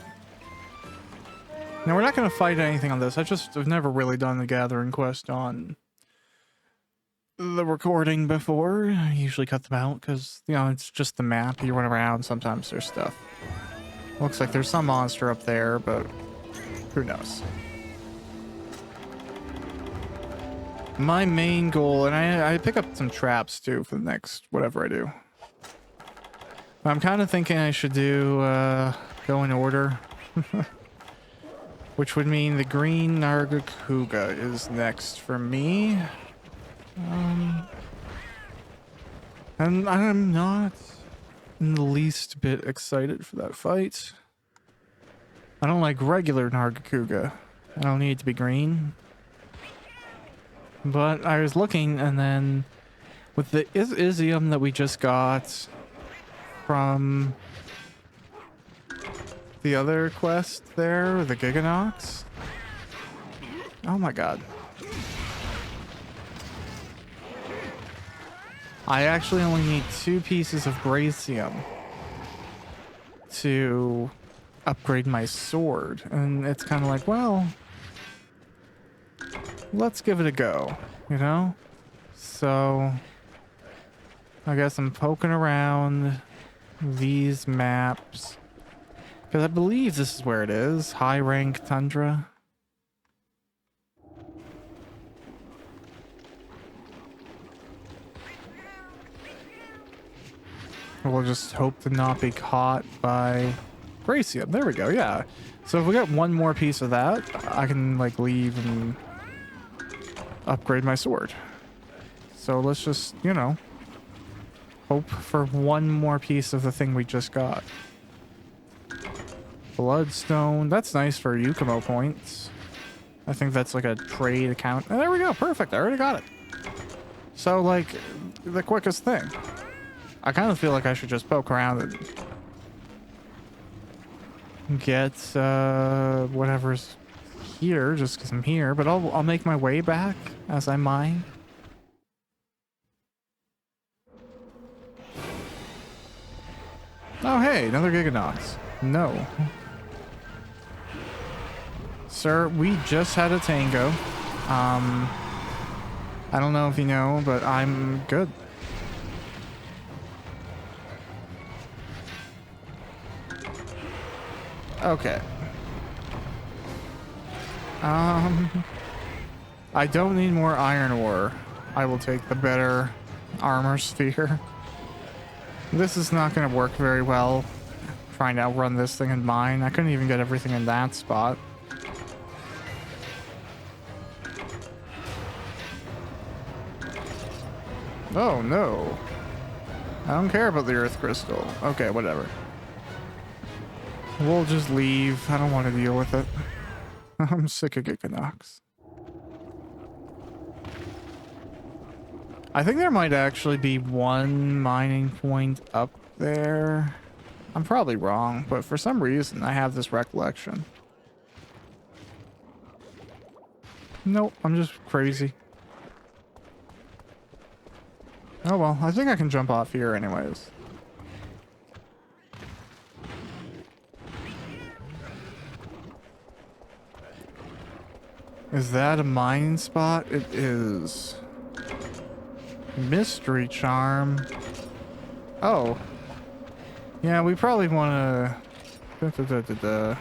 Now we're not going to fight anything on this. I've never really done the gathering quest on the recording before. I usually cut them out because, you know, it's just the map. You run around, sometimes there's stuff. Looks like there's some monster up there, but who knows? My main goal, and I pick up some traps too for the next whatever I do. I'm kind of thinking I should do go in order. Which would mean the green Nargacuga is next for me. And I'm not in the least bit excited for that fight. I don't like regular Nargacuga. I don't need it to be green. But I was looking, and then with the Izium that we just got from the other quest there, the Giganox. Oh my god. I actually only need 2 pieces of Bracium to upgrade my sword. And it's kind of like, well, let's give it a go, you know? So I guess I'm poking around these maps because I believe this is where it is. High rank tundra. We'll just hope to not be caught by Bracium. There we go. Yeah. So if we get one more piece of that, I can like leave and upgrade my sword. So let's just, you know, hope for one more piece of the thing we just got. Bloodstone. That's nice for Yukumo points. I think that's like a trade account. And there we go. Perfect. I already got it. So like the quickest thing. I kind of feel like I should just poke around and get whatever's here just because I'm here, but I'll make my way back as I mine. Oh hey, another Giganox. No. Sir, we just had a tango. I don't know if you know, but I'm good. Okay. I don't need more iron ore. I will take the better armor sphere. This is not going to work very well. Trying to outrun this thing in mine. I couldn't even get everything in that spot. Oh no. I don't care about the earth crystal. Okay, whatever. We'll just leave. I don't want to deal with it. I'm sick of Giganox. I think there might actually be one mining point up there. I'm probably wrong, but for some reason I have this recollection. Nope, I'm just crazy. Oh well, I think I can jump off here anyways. Is that a mining spot? It is. Mystery charm. Oh. Yeah, we probably want to...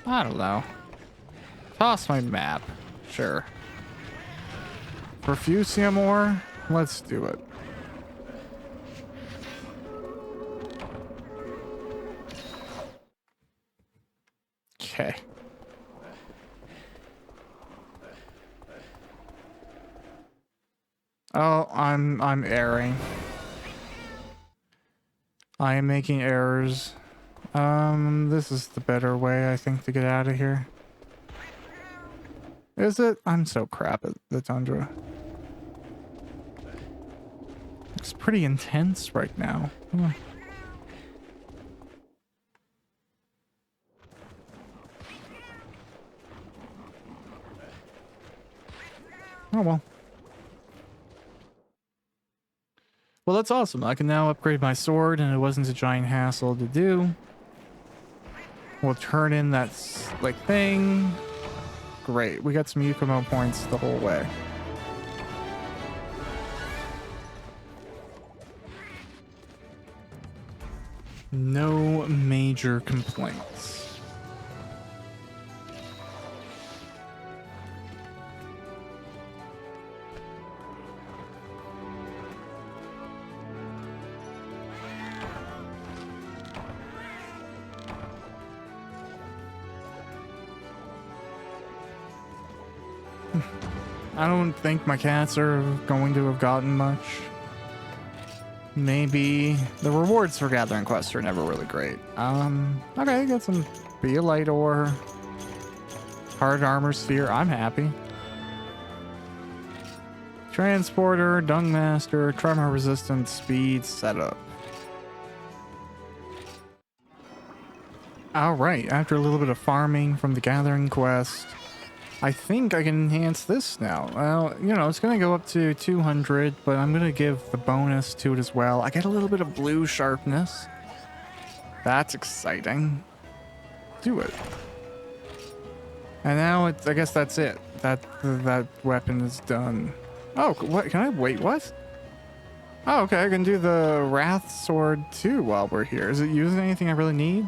I don't know. Toss my map. Sure. Perfusium ore? Let's do it. Okay. Oh, I'm erring. I am making errors. This is the better way, I think, to get out of here. Is it? I'm so crap at the tundra. It's pretty intense right now. Oh well. Well, that's awesome. I can now upgrade my sword, and it wasn't a giant hassle to do. We'll turn in that, like, thing. Great. We got some Yukumo points the whole way. No major complaints. I don't think my cats are going to have gotten much. Maybe the rewards for gathering quests are never really great. Okay, got some be a light ore, hard armor sphere. I'm happy. Transporter, dung master, tremor resistant, speed setup. All right, after a little bit of farming from the gathering quest, I think I can enhance this now. Well, you know, it's going to go up to 200, but I'm going to give the bonus to it as well. I get a little bit of blue sharpness. That's exciting. Do it. And now I guess that's it. That weapon is done. Oh, what? Can I wait? What? Oh, okay. I can do the Wrath Sword too while we're here. Is it using anything I really need?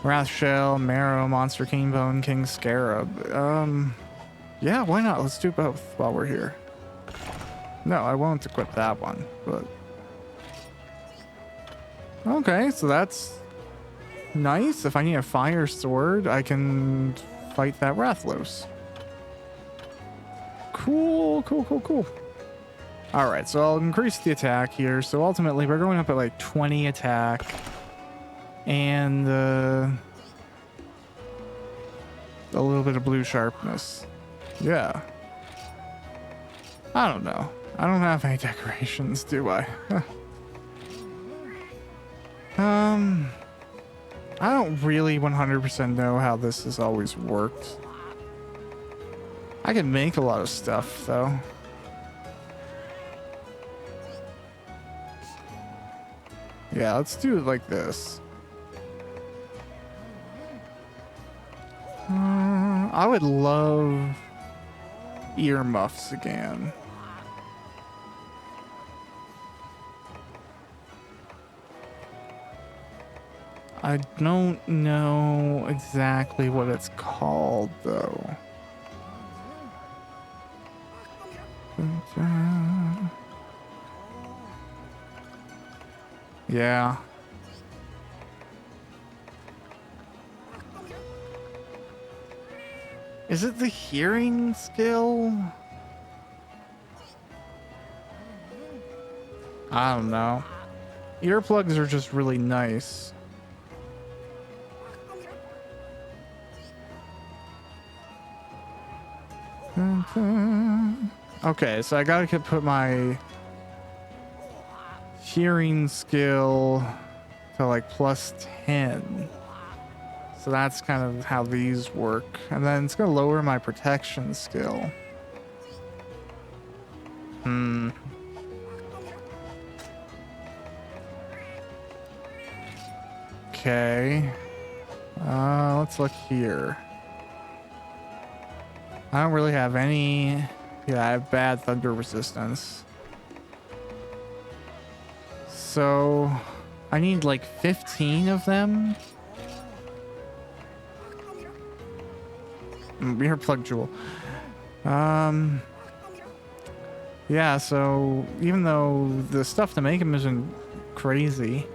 Wrath Shell, Marrow, Monster King Bone, King Scarab. Yeah, why not? Let's do both while we're here. No, I won't equip that one, but... Okay, so that's nice. If I need a fire sword, I can fight that Rathlos. Cool, cool, cool, cool. Alright, so I'll increase the attack here. So ultimately, we're going up at like 20 attack. And a little bit of blue sharpness. Yeah. I don't know. I don't have any decorations, do I? I don't really 100% know how this has always worked. I can make a lot of stuff, though. Yeah, let's do it like this. I would love earmuffs again. I don't know exactly what it's called, though. Yeah. Is it the hearing skill? I don't know. Earplugs are just really nice. Okay, so I gotta put my hearing skill to like +10. So that's kind of how these work. And then it's gonna lower my protection skill. Okay. Let's look here. I don't really have any... Yeah, I have bad thunder resistance. So I need like 15 of them. Earplug jewel. Yeah, so even though the stuff to make them isn't crazy,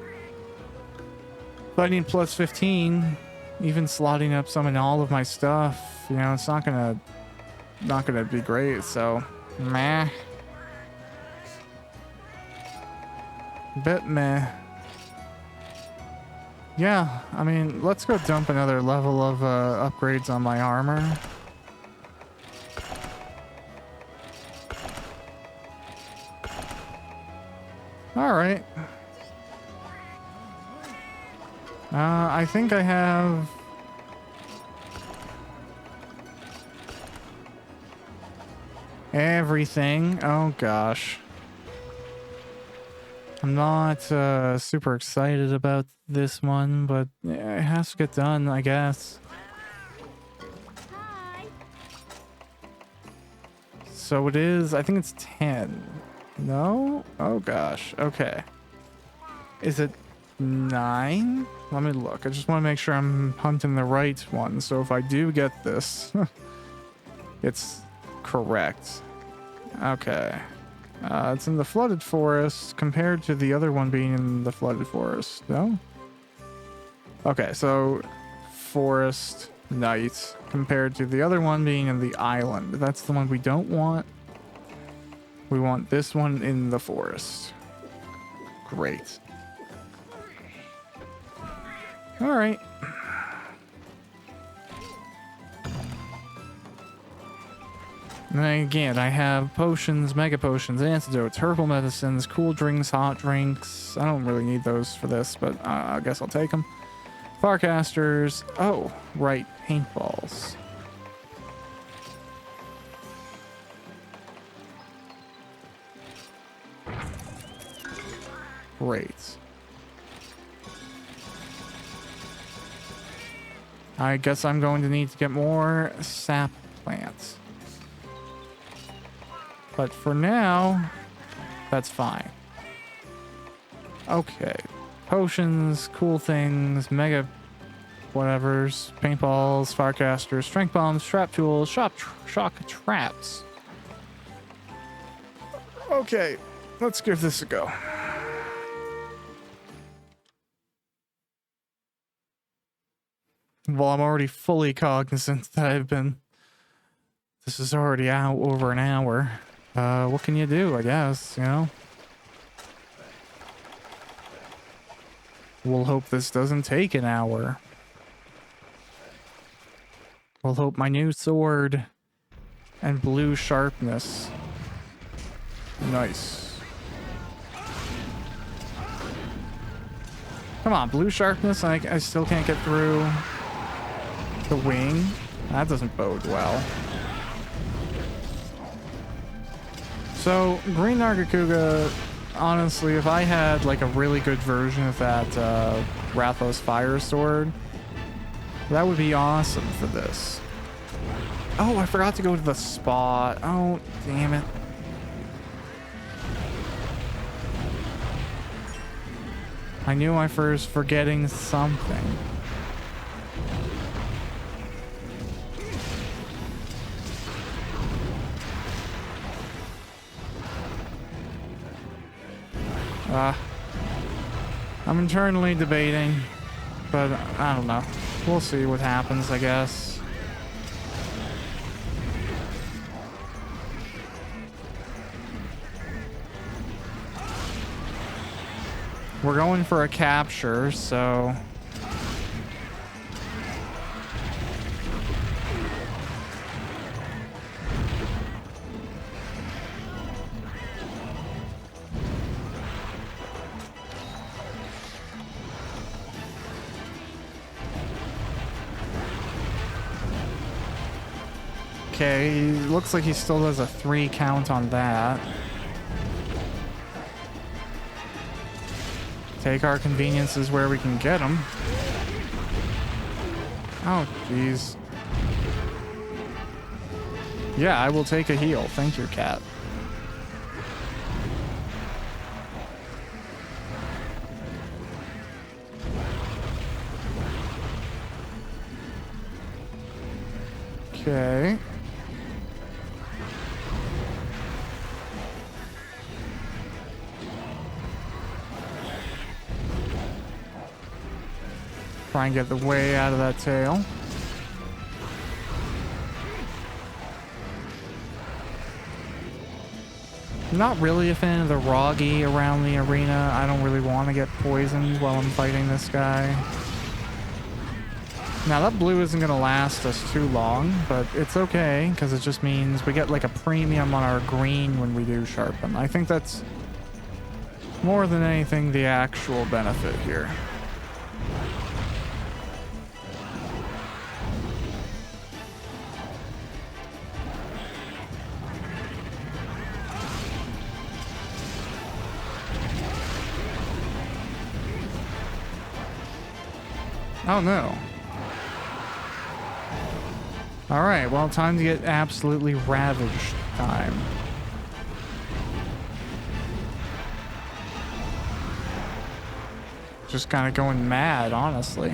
but I need +15, even slotting up some in all of my stuff, you know, it's not gonna be great, so meh. Bit meh. Yeah, I mean, let's go dump another level of upgrades on my armor. Alright. I think I have... everything. Oh gosh. I'm not super excited about this one, but it has to get done, I guess. Hi. So it is, I think it's 10. No? Oh gosh. Okay. Is it 9? Let me look. I just want to make sure I'm hunting the right one. So if I do get this, it's correct. Okay. It's in the flooded forest compared to the other one being in the flooded forest. No? Okay, so forest night compared to the other one being in the island. That's the one we don't want. We want this one in the forest. Great. All right. And again, I have potions, mega potions, antidotes, herbal medicines, cool drinks, hot drinks. I don't really need those for this, but I guess I'll take them. Farcasters. Oh, right. Paintballs. Great. I guess I'm going to need to get more sap plants. But for now, that's fine. Okay. Potions, cool things, mega whatevers, paintballs, firecasters, strength bombs, trap tools, shock traps. Okay, let's give this a go. Well, I'm already fully cognizant that this is already out over an hour. What can you do, I guess, you know? We'll hope this doesn't take an hour. We'll hope my new sword and blue sharpness. Nice. Come on, blue sharpness, I still can't get through the wing. That doesn't bode well. So, Green Nargacuga, honestly, if I had like a really good version of that Rathos Fire Sword, that would be awesome for this. Oh, I forgot to go to the spot. Oh, damn it. I knew I was forgetting something. I'm internally debating, but I don't know. We'll see what happens, I guess. We're going for a capture, so... Okay, looks like he still does a 3 count on that. Take our conveniences where we can get them. Oh, jeez. Yeah, I will take a heal. Thank you, cat. Okay. Try and get the way out of that tail. I'm not really a fan of the Roggy around the arena. I don't really want to get poisoned while I'm fighting this guy. Now that blue isn't going to last us too long, but it's okay because it just means we get like a premium on our green when we do sharpen. I think that's more than anything the actual benefit here. Oh no. Alright, well, time to get absolutely ravaged time. just kind of going mad, honestly.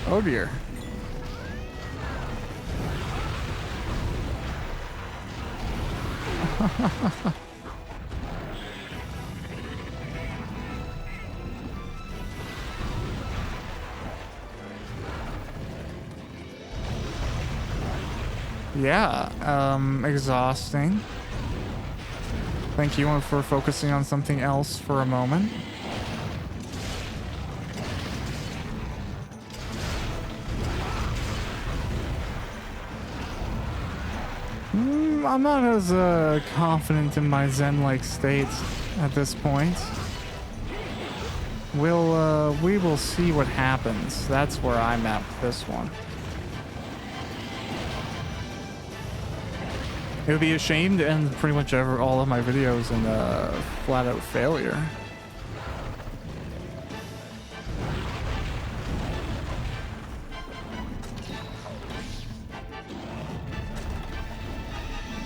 Oh dear. Yeah, exhausting. Thank you for focusing on something else for a moment. I'm not as confident in my zen-like state at this point. We will see what happens. That's where I'm at with this one. It would be a shame to end pretty much all of my videos in flat-out failure.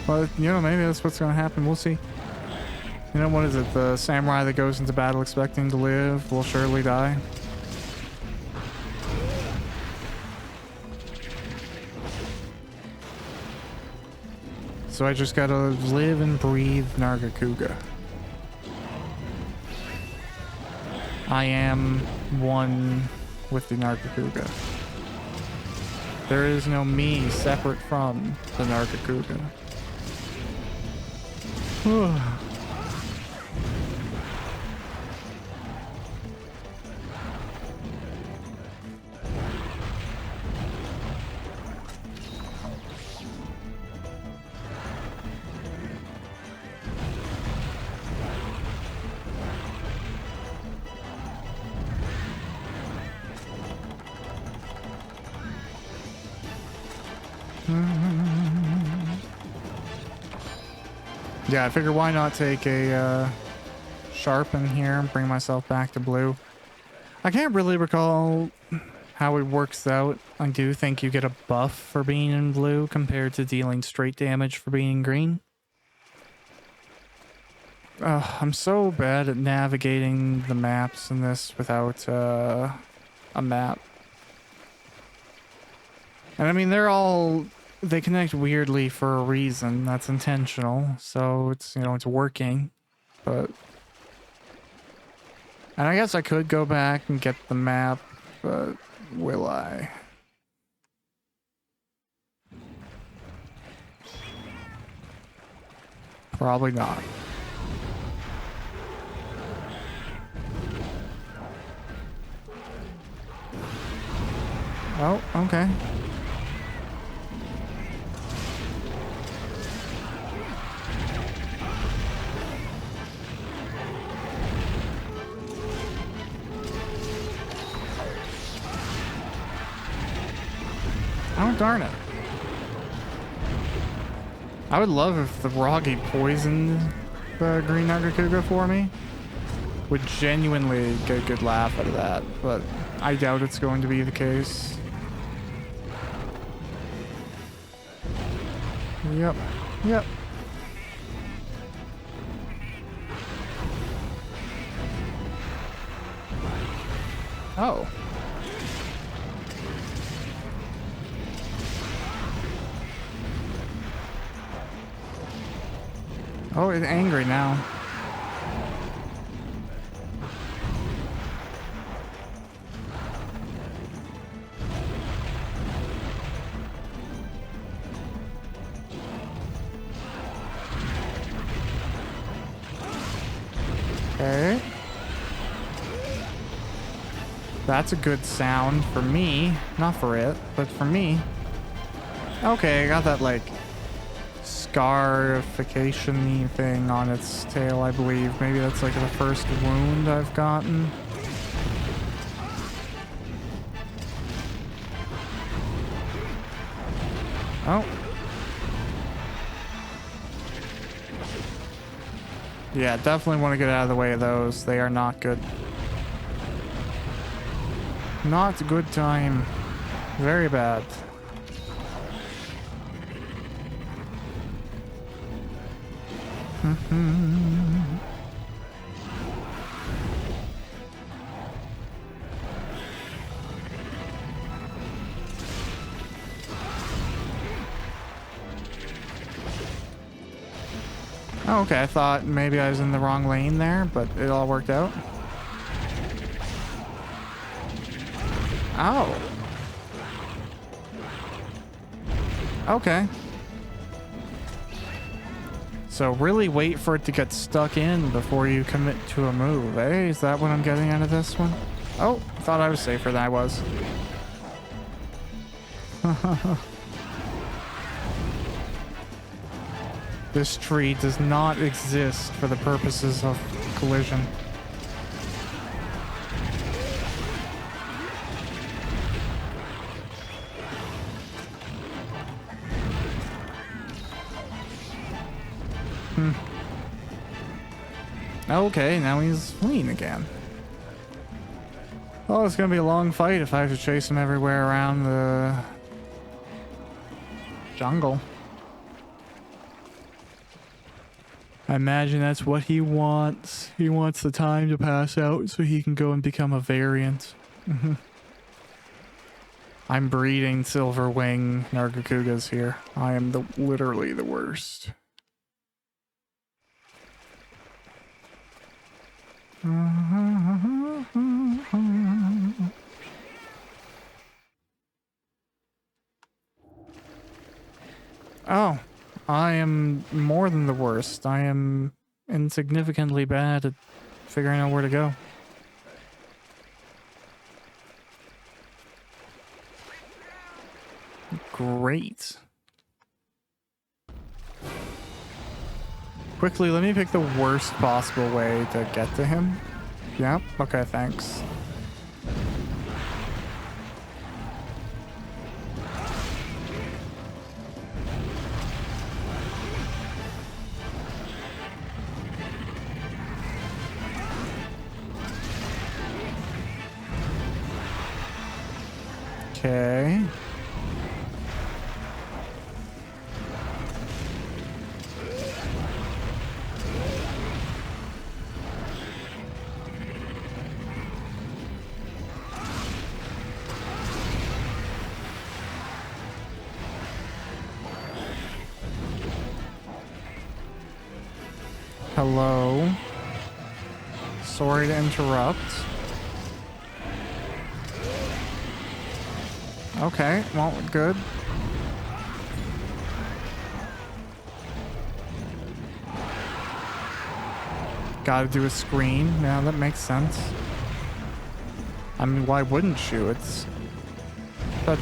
But, you know, maybe that's what's going to happen. We'll see. You know, what is it? The samurai that goes into battle expecting to live will surely die. So I just gotta live and breathe Nargacuga. I am one with the Nargacuga. There is no me separate from the Nargacuga. Yeah, I figure why not take a sharpen here and bring myself back to blue. I can't really recall how it works out. I do think you get a buff for being in blue compared to dealing straight damage for being in green. I'm so bad at navigating the maps in this without a map. And I mean, they connect weirdly for a reason that's intentional, so it's, you know, it's working. But, and I guess I could go back and get the map, but will I? Probably not. Oh, okay. Oh, darn it. I would love if the Roggy poisoned the green Nargacuga for me. Would genuinely get a good laugh out of that, but I doubt it's going to be the case. Yep. Yep. Oh. Oh, it's angry now. Okay. That's a good sound for me. Not for it, but for me. Okay, I got that, like, scarification-y thing on its tail, I believe. Maybe that's, like, the first wound I've gotten. Oh. Yeah, definitely want to get out of the way of those. They are not good. Not a good time. Very bad. Oh, okay, I thought maybe I was in the wrong lane there, but it all worked out. Oh. Okay. So really wait for it to get stuck in before you commit to a move, eh? Is that what I'm getting out of this one? Oh, thought I was safer than I was. This tree does not exist for the purposes of collision. Okay, now he's fleeing again. Oh, it's gonna be a long fight if I have to chase him everywhere around the jungle. I imagine that's what he wants. He wants the time to pass out so he can go and become a variant. I'm breeding silver wing Nargacugas here. I am literally the worst. Oh, I am more than the worst. I am insignificantly bad at figuring out where to go. Great. Quickly, let me pick the worst possible way to get to him. Yep, okay, thanks. Okay. Hello. Sorry to interrupt. Okay, well, good. Gotta do a screen. Yeah, that makes sense. I mean, why wouldn't you? That's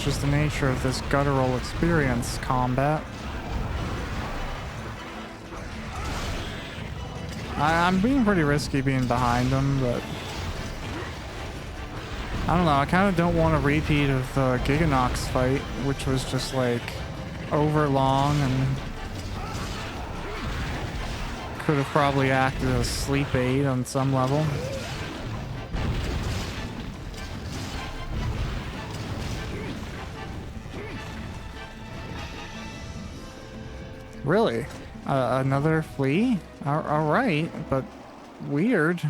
just the nature of this guttural experience, combat. I'm being pretty risky being behind him, but I don't know. I kind of don't want a repeat of the Giganox fight, which was just like over long and could have probably acted as a sleep aid on some level. Really? Another flea? All right, but weird.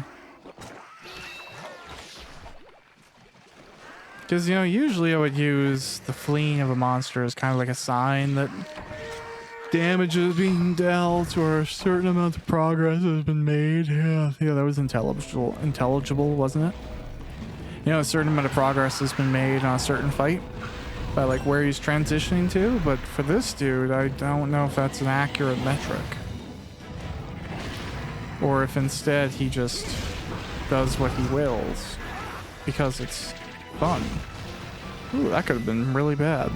Because, you know, usually I would use the fleeing of a monster as kind of like a sign that damage is being dealt or a certain amount of progress has been made. Yeah, that was intelligible, wasn't it? You know, a certain amount of progress has been made on a certain fight by like where he's transitioning to, but for this dude, I don't know if that's an accurate metric. Or if instead he just does what he wills because it's fun. Ooh, that could have been really bad.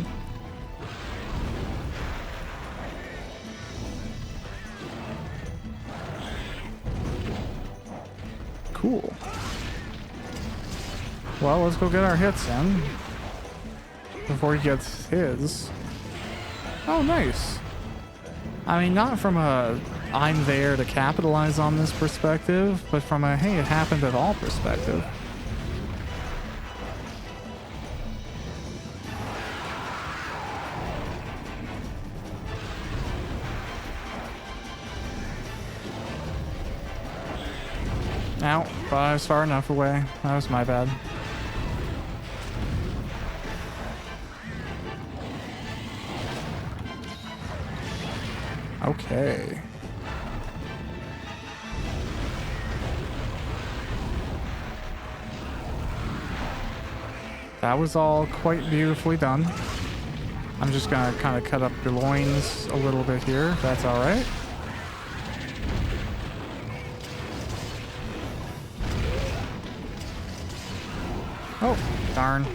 Cool. Well, let's go get our hits in before he gets his. Oh, nice. I mean, not from a I'm there to capitalize on this perspective, but from a hey, it happened at all perspective. Ow, but I was far enough away. That was my bad. Okay. That was all quite beautifully done. I'm just gonna kind of cut up your loins a little bit here, if that's all right. Oh, darn.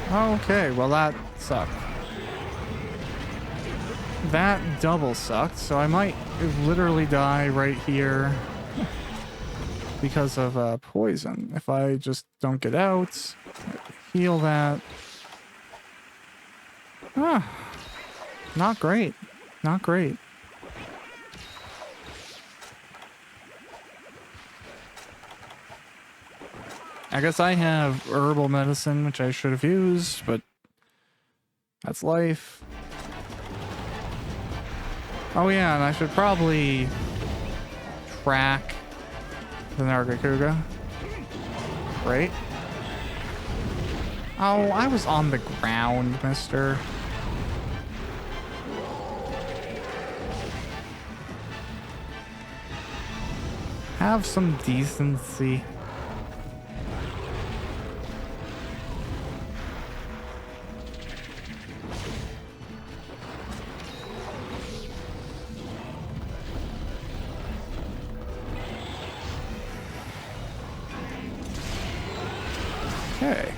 Okay, well that sucked. That double sucked, so I might literally die right here because of poison. If I just don't get out, heal that. Ah, not great. Not great. I guess I have herbal medicine, which I should have used, but that's life. Oh yeah, and I should probably track the Nargacuga. Right? Oh, I was on the ground, mister. Have some decency. Okay.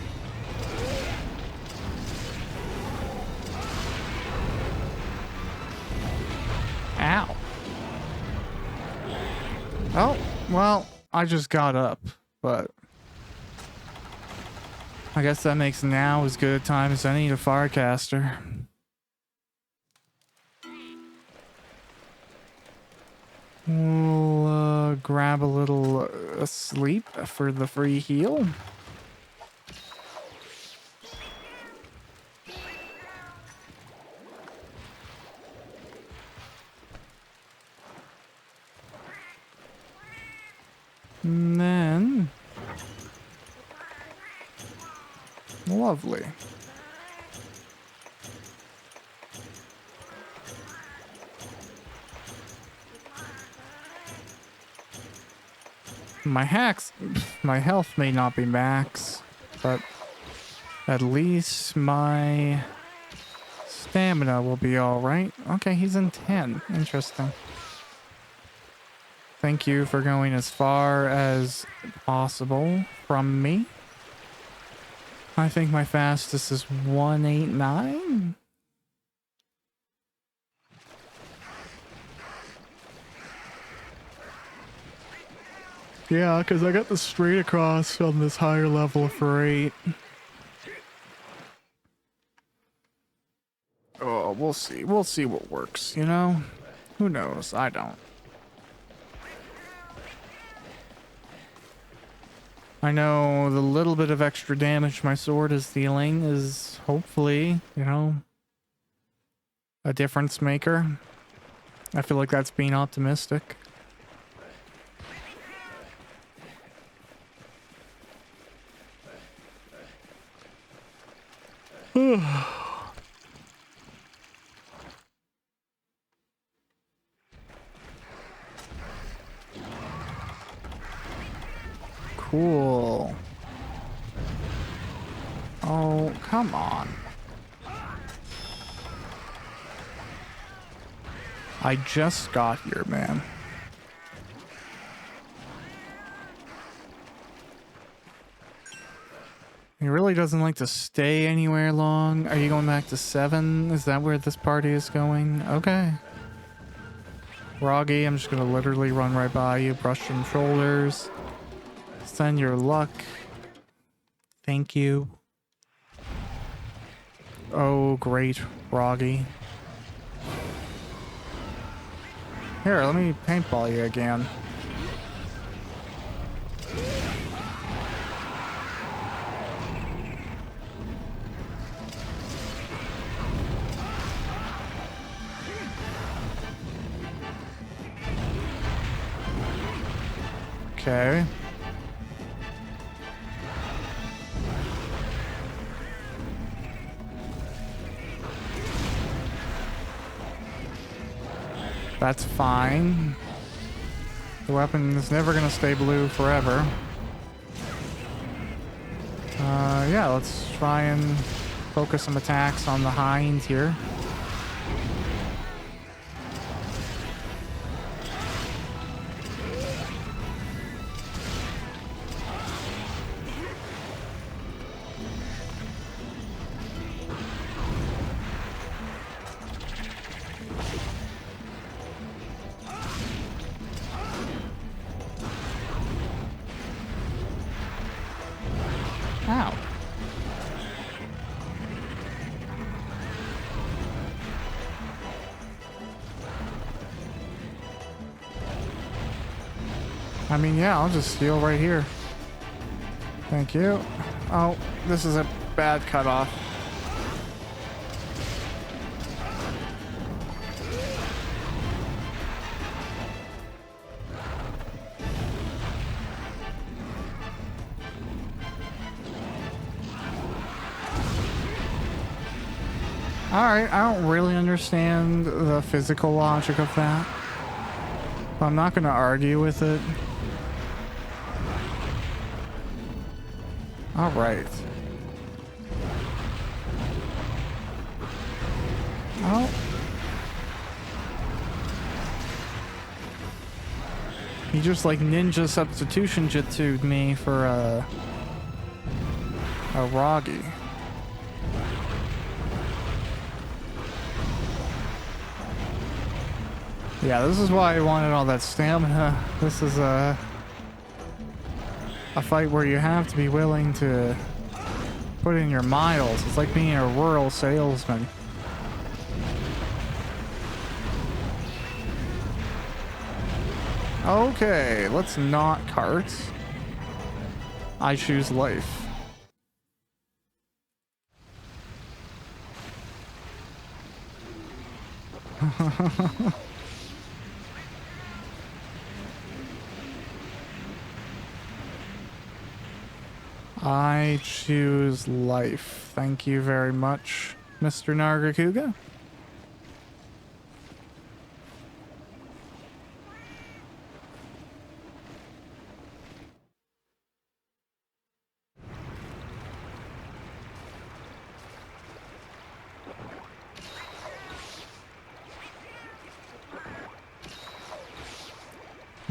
Ow. Oh, well, I just got up, but I guess that makes now as good a time as any to Firecaster. We'll grab a little sleep for the free heal. And then... Lovely. My health may not be max, but at least my stamina will be alright. Okay, he's in 10. Interesting. Thank you for going as far as possible from me. I think my fastest is 189. Yeah, because I got the straight across on this higher level for 8. Oh, we'll see. We'll see what works, you know? Who knows? I don't. I know the little bit of extra damage my sword is dealing is hopefully, you know, a difference maker. I feel like that's being optimistic. Cool. Oh, come on. I just got here, man. He really doesn't like to stay anywhere long. Are you going back to 7? Is that where this party is going? Okay. Roggy, I'm just gonna literally run right by you, brush some shoulders. Send your luck. Thank you. Oh, great, Roggy. Here, let me paintball you again. Okay. That's fine. The weapon is never gonna stay blue forever. Yeah, let's try and focus some attacks on the hind here. Ow. I mean, yeah, I'll just heal right here. Thank you. Oh, this is a bad cutoff. Alright, I don't really understand the physical logic of that. But I'm not going to argue with it. Alright. Oh. He just like ninja substitution jitsu'd me for a Roggy. Yeah, this is why I wanted all that stamina. This is a fight where you have to be willing to put in your miles. It's like being a rural salesman. Okay, let's not cart. I choose life. I choose life. Thank you very much, Mr. Nargacuga.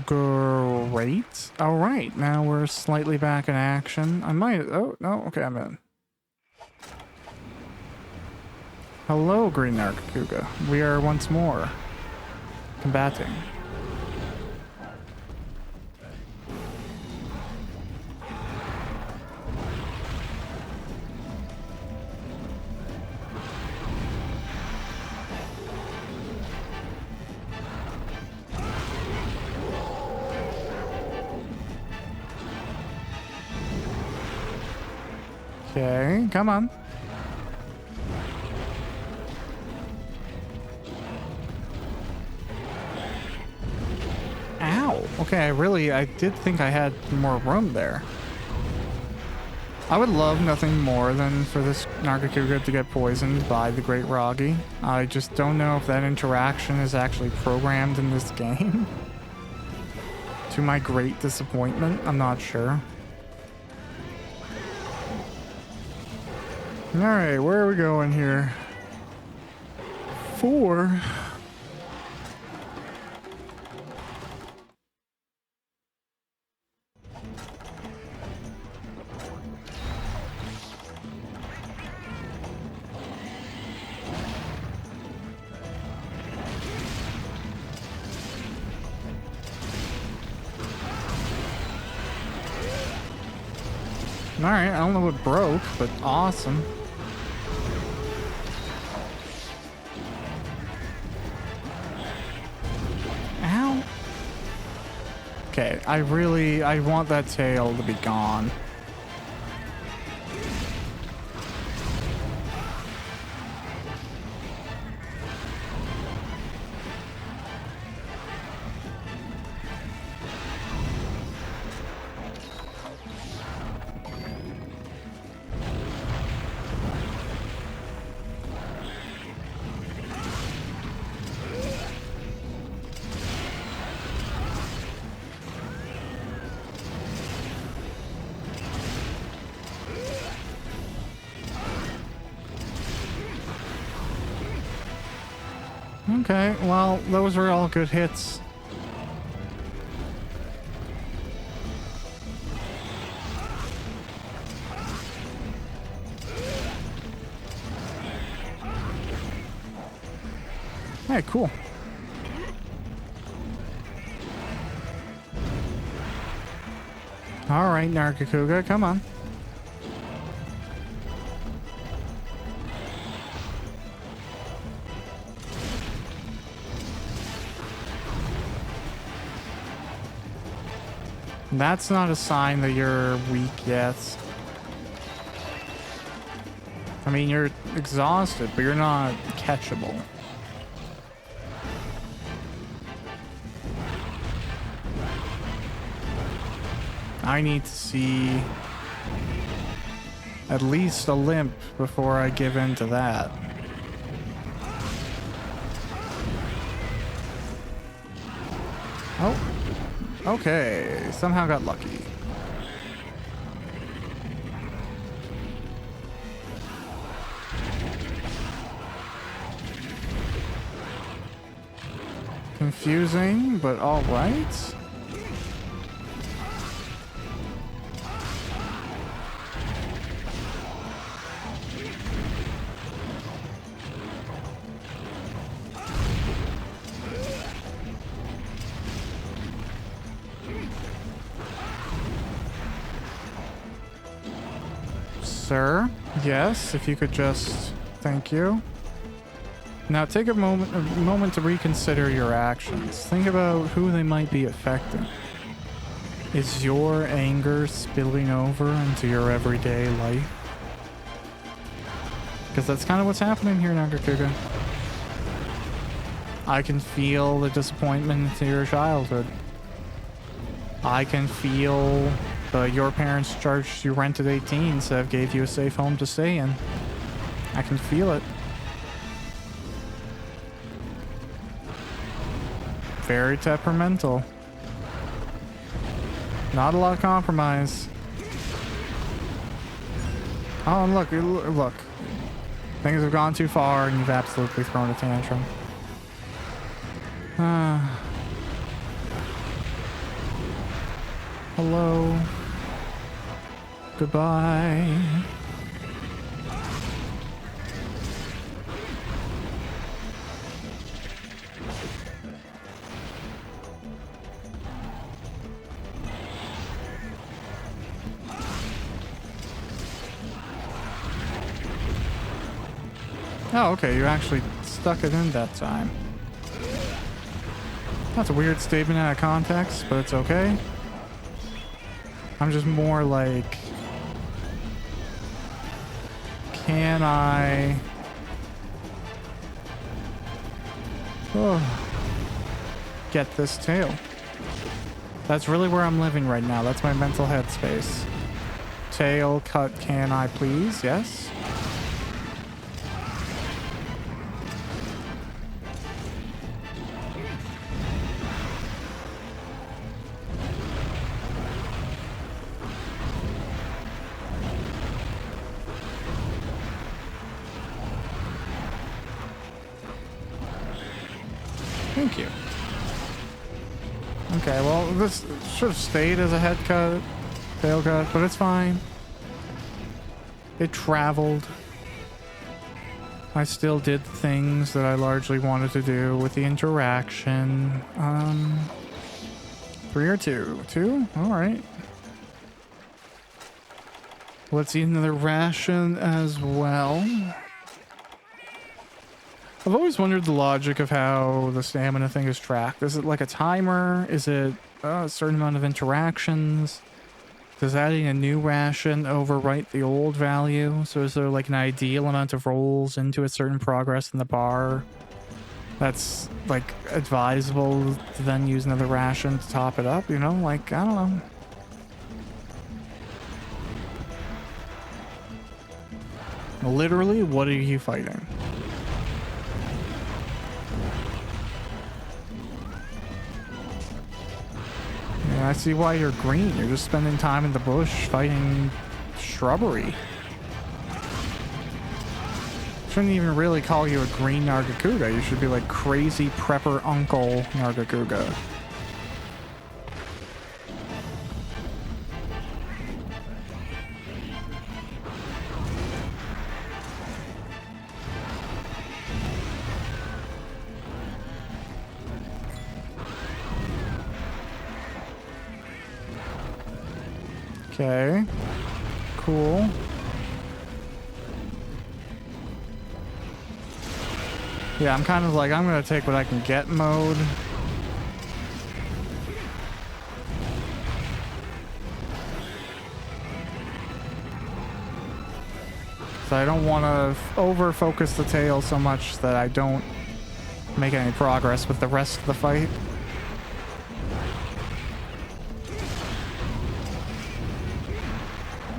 Great. All right, now we're slightly back in action. I might... Oh, no. Okay, I'm in. Hello, Green Nargacuga. We are once more combating. Okay, come on. Ow. Okay, I did think I had more room there. I would love nothing more than for this Nargacuga to get poisoned by the Great Roggy. I just don't know if that interaction is actually programmed in this game. To my great disappointment, I'm not sure. Alright, where are we going here? 4. Alright, I don't know what broke, but awesome. Okay, I want that tail to be gone. Okay, well, those were all good hits. Hey, cool. All right, Nargacuga, come on. That's not a sign that you're weak yet. I mean, you're exhausted, but you're not catchable. I need to see at least a limp before I give in to that. Oh. Okay, somehow got lucky. Confusing, but all right. Sir, yes, if you could just... Thank you. Now take a moment to reconsider your actions. Think about who they might be affecting. Is your anger spilling over into your everyday life? Because that's kind of what's happening here, Nagakuga. I can feel the disappointment into your childhood. I can feel your parents charged you rent at 18 instead of gave you a safe home to stay in. I can feel it. Very temperamental. Not a lot of compromise. Oh, and look. Things have gone too far and you've absolutely thrown a tantrum. Hello. Goodbye. Oh, okay, you actually stuck it in that time. That's a weird statement out of context, but it's okay. I'm just more like... Can I... get this tail? That's really where I'm living right now. That's my mental headspace. Tail cut, can I please? Yes. Thank you. Okay, well, this should have stayed as a head cut, tail cut, but it's fine. It traveled. I still did things that I largely wanted to do with the interaction. 3 or 2? 2? Alright. Let's eat another ration as well. I've always wondered the logic of how the stamina thing is tracked. Is it like a timer? Is it a certain amount of interactions? Does adding a new ration overwrite the old value? So is there like an ideal amount of rolls into a certain progress in the bar that's like advisable to then use another ration to top it up, you know? Like, I don't know. Literally, what are you fighting? Yeah, I see why you're green. You're just spending time in the bush fighting shrubbery. Shouldn't even really call you a green Nargacuga. You should be like crazy prepper uncle Nargacuga. Okay. Cool. Yeah, I'm kind of like, I'm gonna take what I can get mode. So I don't want to over-focus the tail so much that I don't make any progress with the rest of the fight.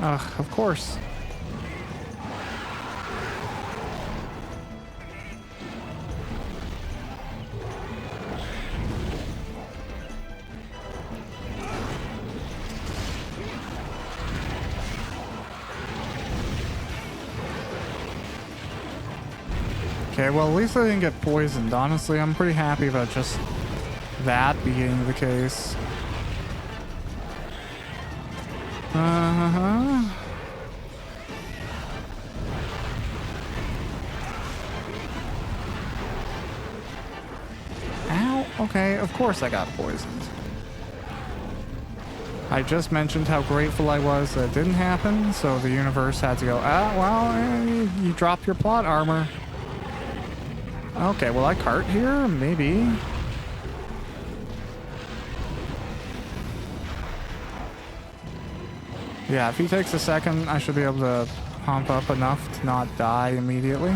Ugh, of course. Okay, well, at least I didn't get poisoned. Honestly, I'm pretty happy about just that being the case. Uh-huh. Ow. Okay, of course I got poisoned. I just mentioned how grateful I was that it didn't happen, so the universe had to go, you dropped your plot armor. Okay, will I cart here? Maybe. Yeah, if he takes a second, I should be able to pump up enough to not die immediately.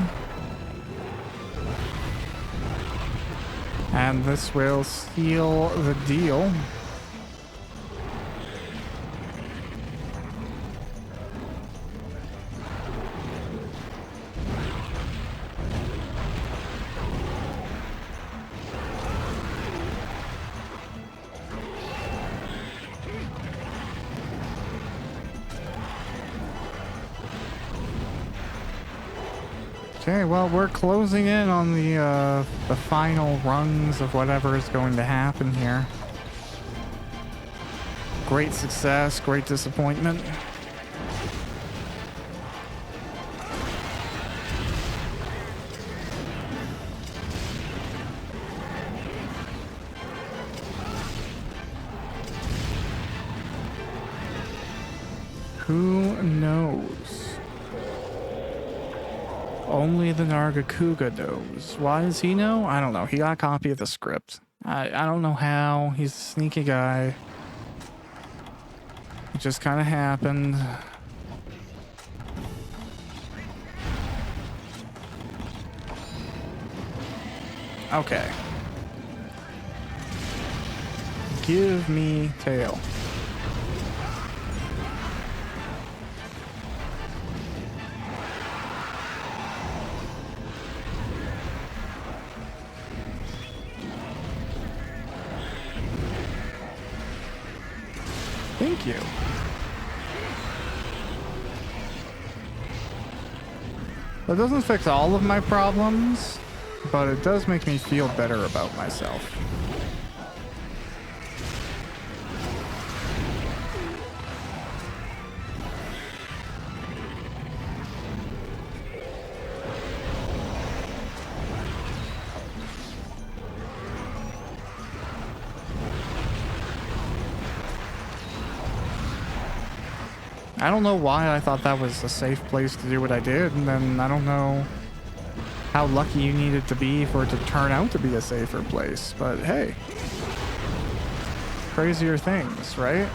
And this will seal the deal. Okay, well, we're closing in on the final rungs of whatever is going to happen here. Great success, great disappointment. Who knows? Only the Nargacuga knows. Why does he know? I don't know. He got a copy of the script. I don't know how. He's a sneaky guy. It just kind of happened. Okay. Give me tail. Thank you. That doesn't fix all of my problems, but it does make me feel better about myself. I don't know why I thought that was a safe place to do what I did, and then I don't know how lucky you needed to be for it to turn out to be a safer place, but hey. crazier things, right?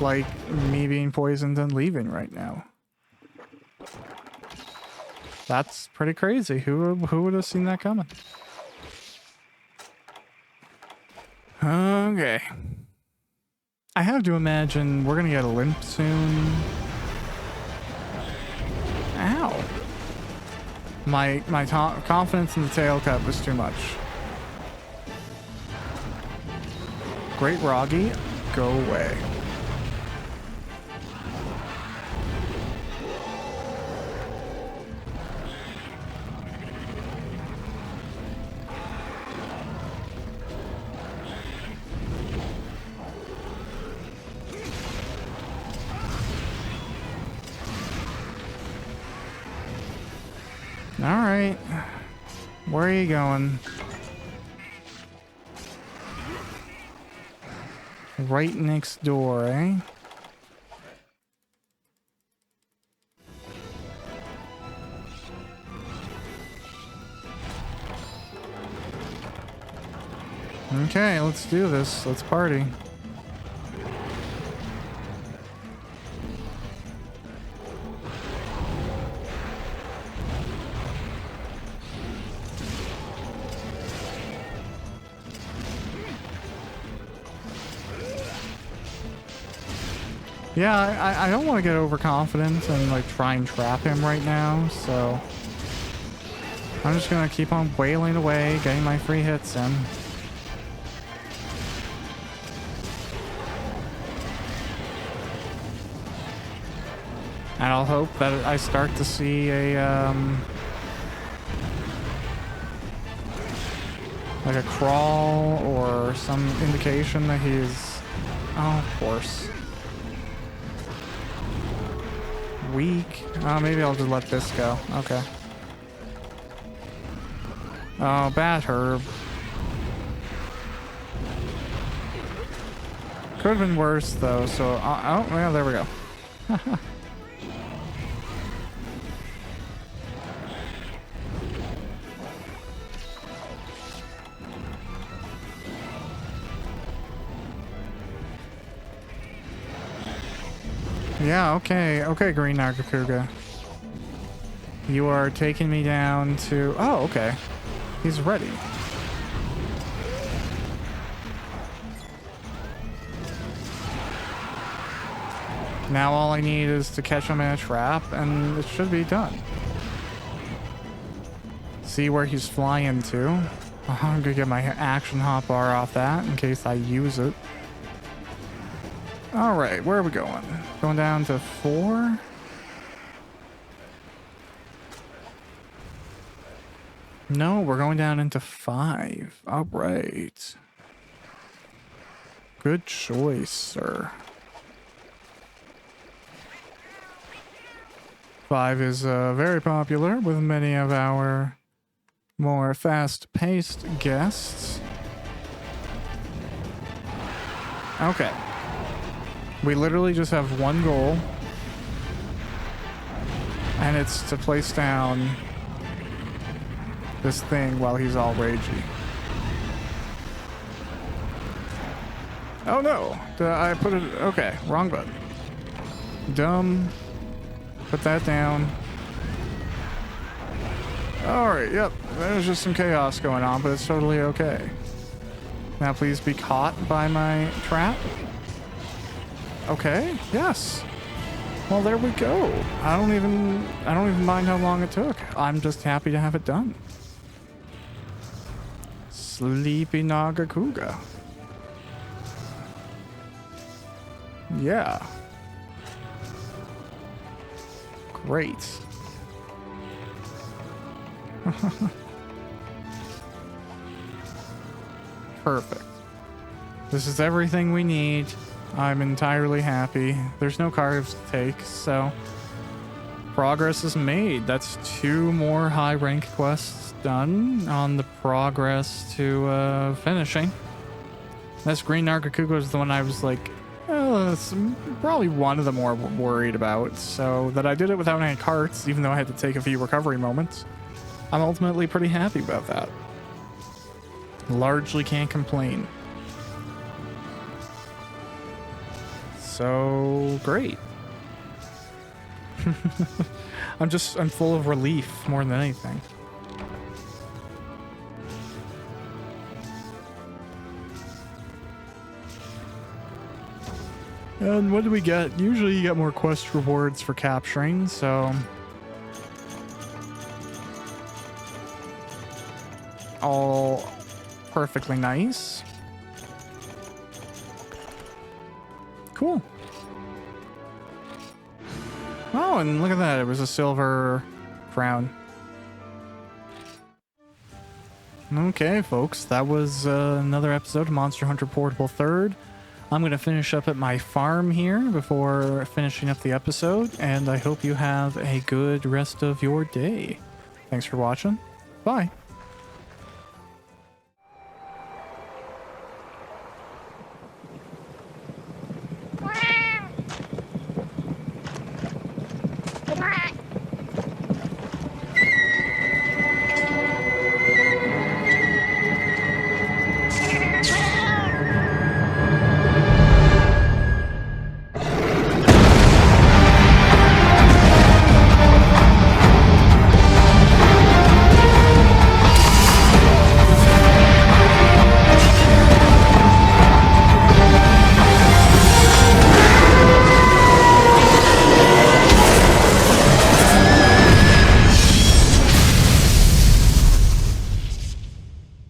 Like me being poisoned and leaving right now. That's pretty crazy. Who would have seen that coming? Okay. I have to imagine we're gonna get a limp soon. Ow. My confidence in the tail cut was too much. Great Roggy, go away. All right, where are you going? Right next door, eh? Okay, let's do this. Let's party. Yeah, I don't want to get overconfident and like try and trap him right now, so I'm just gonna keep on wailing away, getting my free hits in. And I'll hope that I start to see a like a crawl or some indication that he's, oh, of course, weak. Oh, maybe I'll just let this go. Okay. Oh, bad herb. Could have been worse though. So, oh, well, there we go. Yeah, okay, Green Nagakuga. You are taking me down to... Oh, okay. He's ready. Now all I need is to catch him in a trap, and it should be done. See where he's flying to. I'm gonna get my action hotbar off that in case I use it. Alright, where are we going? Going down to 4? No, we're going down into 5. Alright. Good choice, sir. 5 is very popular with many of our more fast-paced guests. Okay. We literally just have one goal, and it's to place down this thing while he's all ragey. Oh no! I put it... Okay, wrong button. Dumb. Put that down. Alright, yep. There's just some chaos going on, but it's totally okay. Now please be caught by my trap. Okay, yes. Well, there we go. I don't even mind how long it took. I'm just happy to have it done. Sleepy Nagakuga. Yeah. Great. Perfect. This is everything we need. I'm entirely happy. There's no cards to take, so progress is made. That's 2 more high rank quests done on the progress to finishing. This Green Nagakuga is the one I was like, oh, it's probably one of the more worried about. So that I did it without any carts, even though I had to take a few recovery moments. I'm ultimately pretty happy about that. Largely can't complain. So great. I'm full of relief more than anything. And what do we get? Usually you get more quest rewards for capturing, so all perfectly nice. Cool. Oh, and look at that. It was a silver crown. Okay, folks. That was another episode of Monster Hunter Portable 3rd. I'm going to finish up at my farm here before finishing up the episode, and I hope you have a good rest of your day. Thanks for watching. Bye.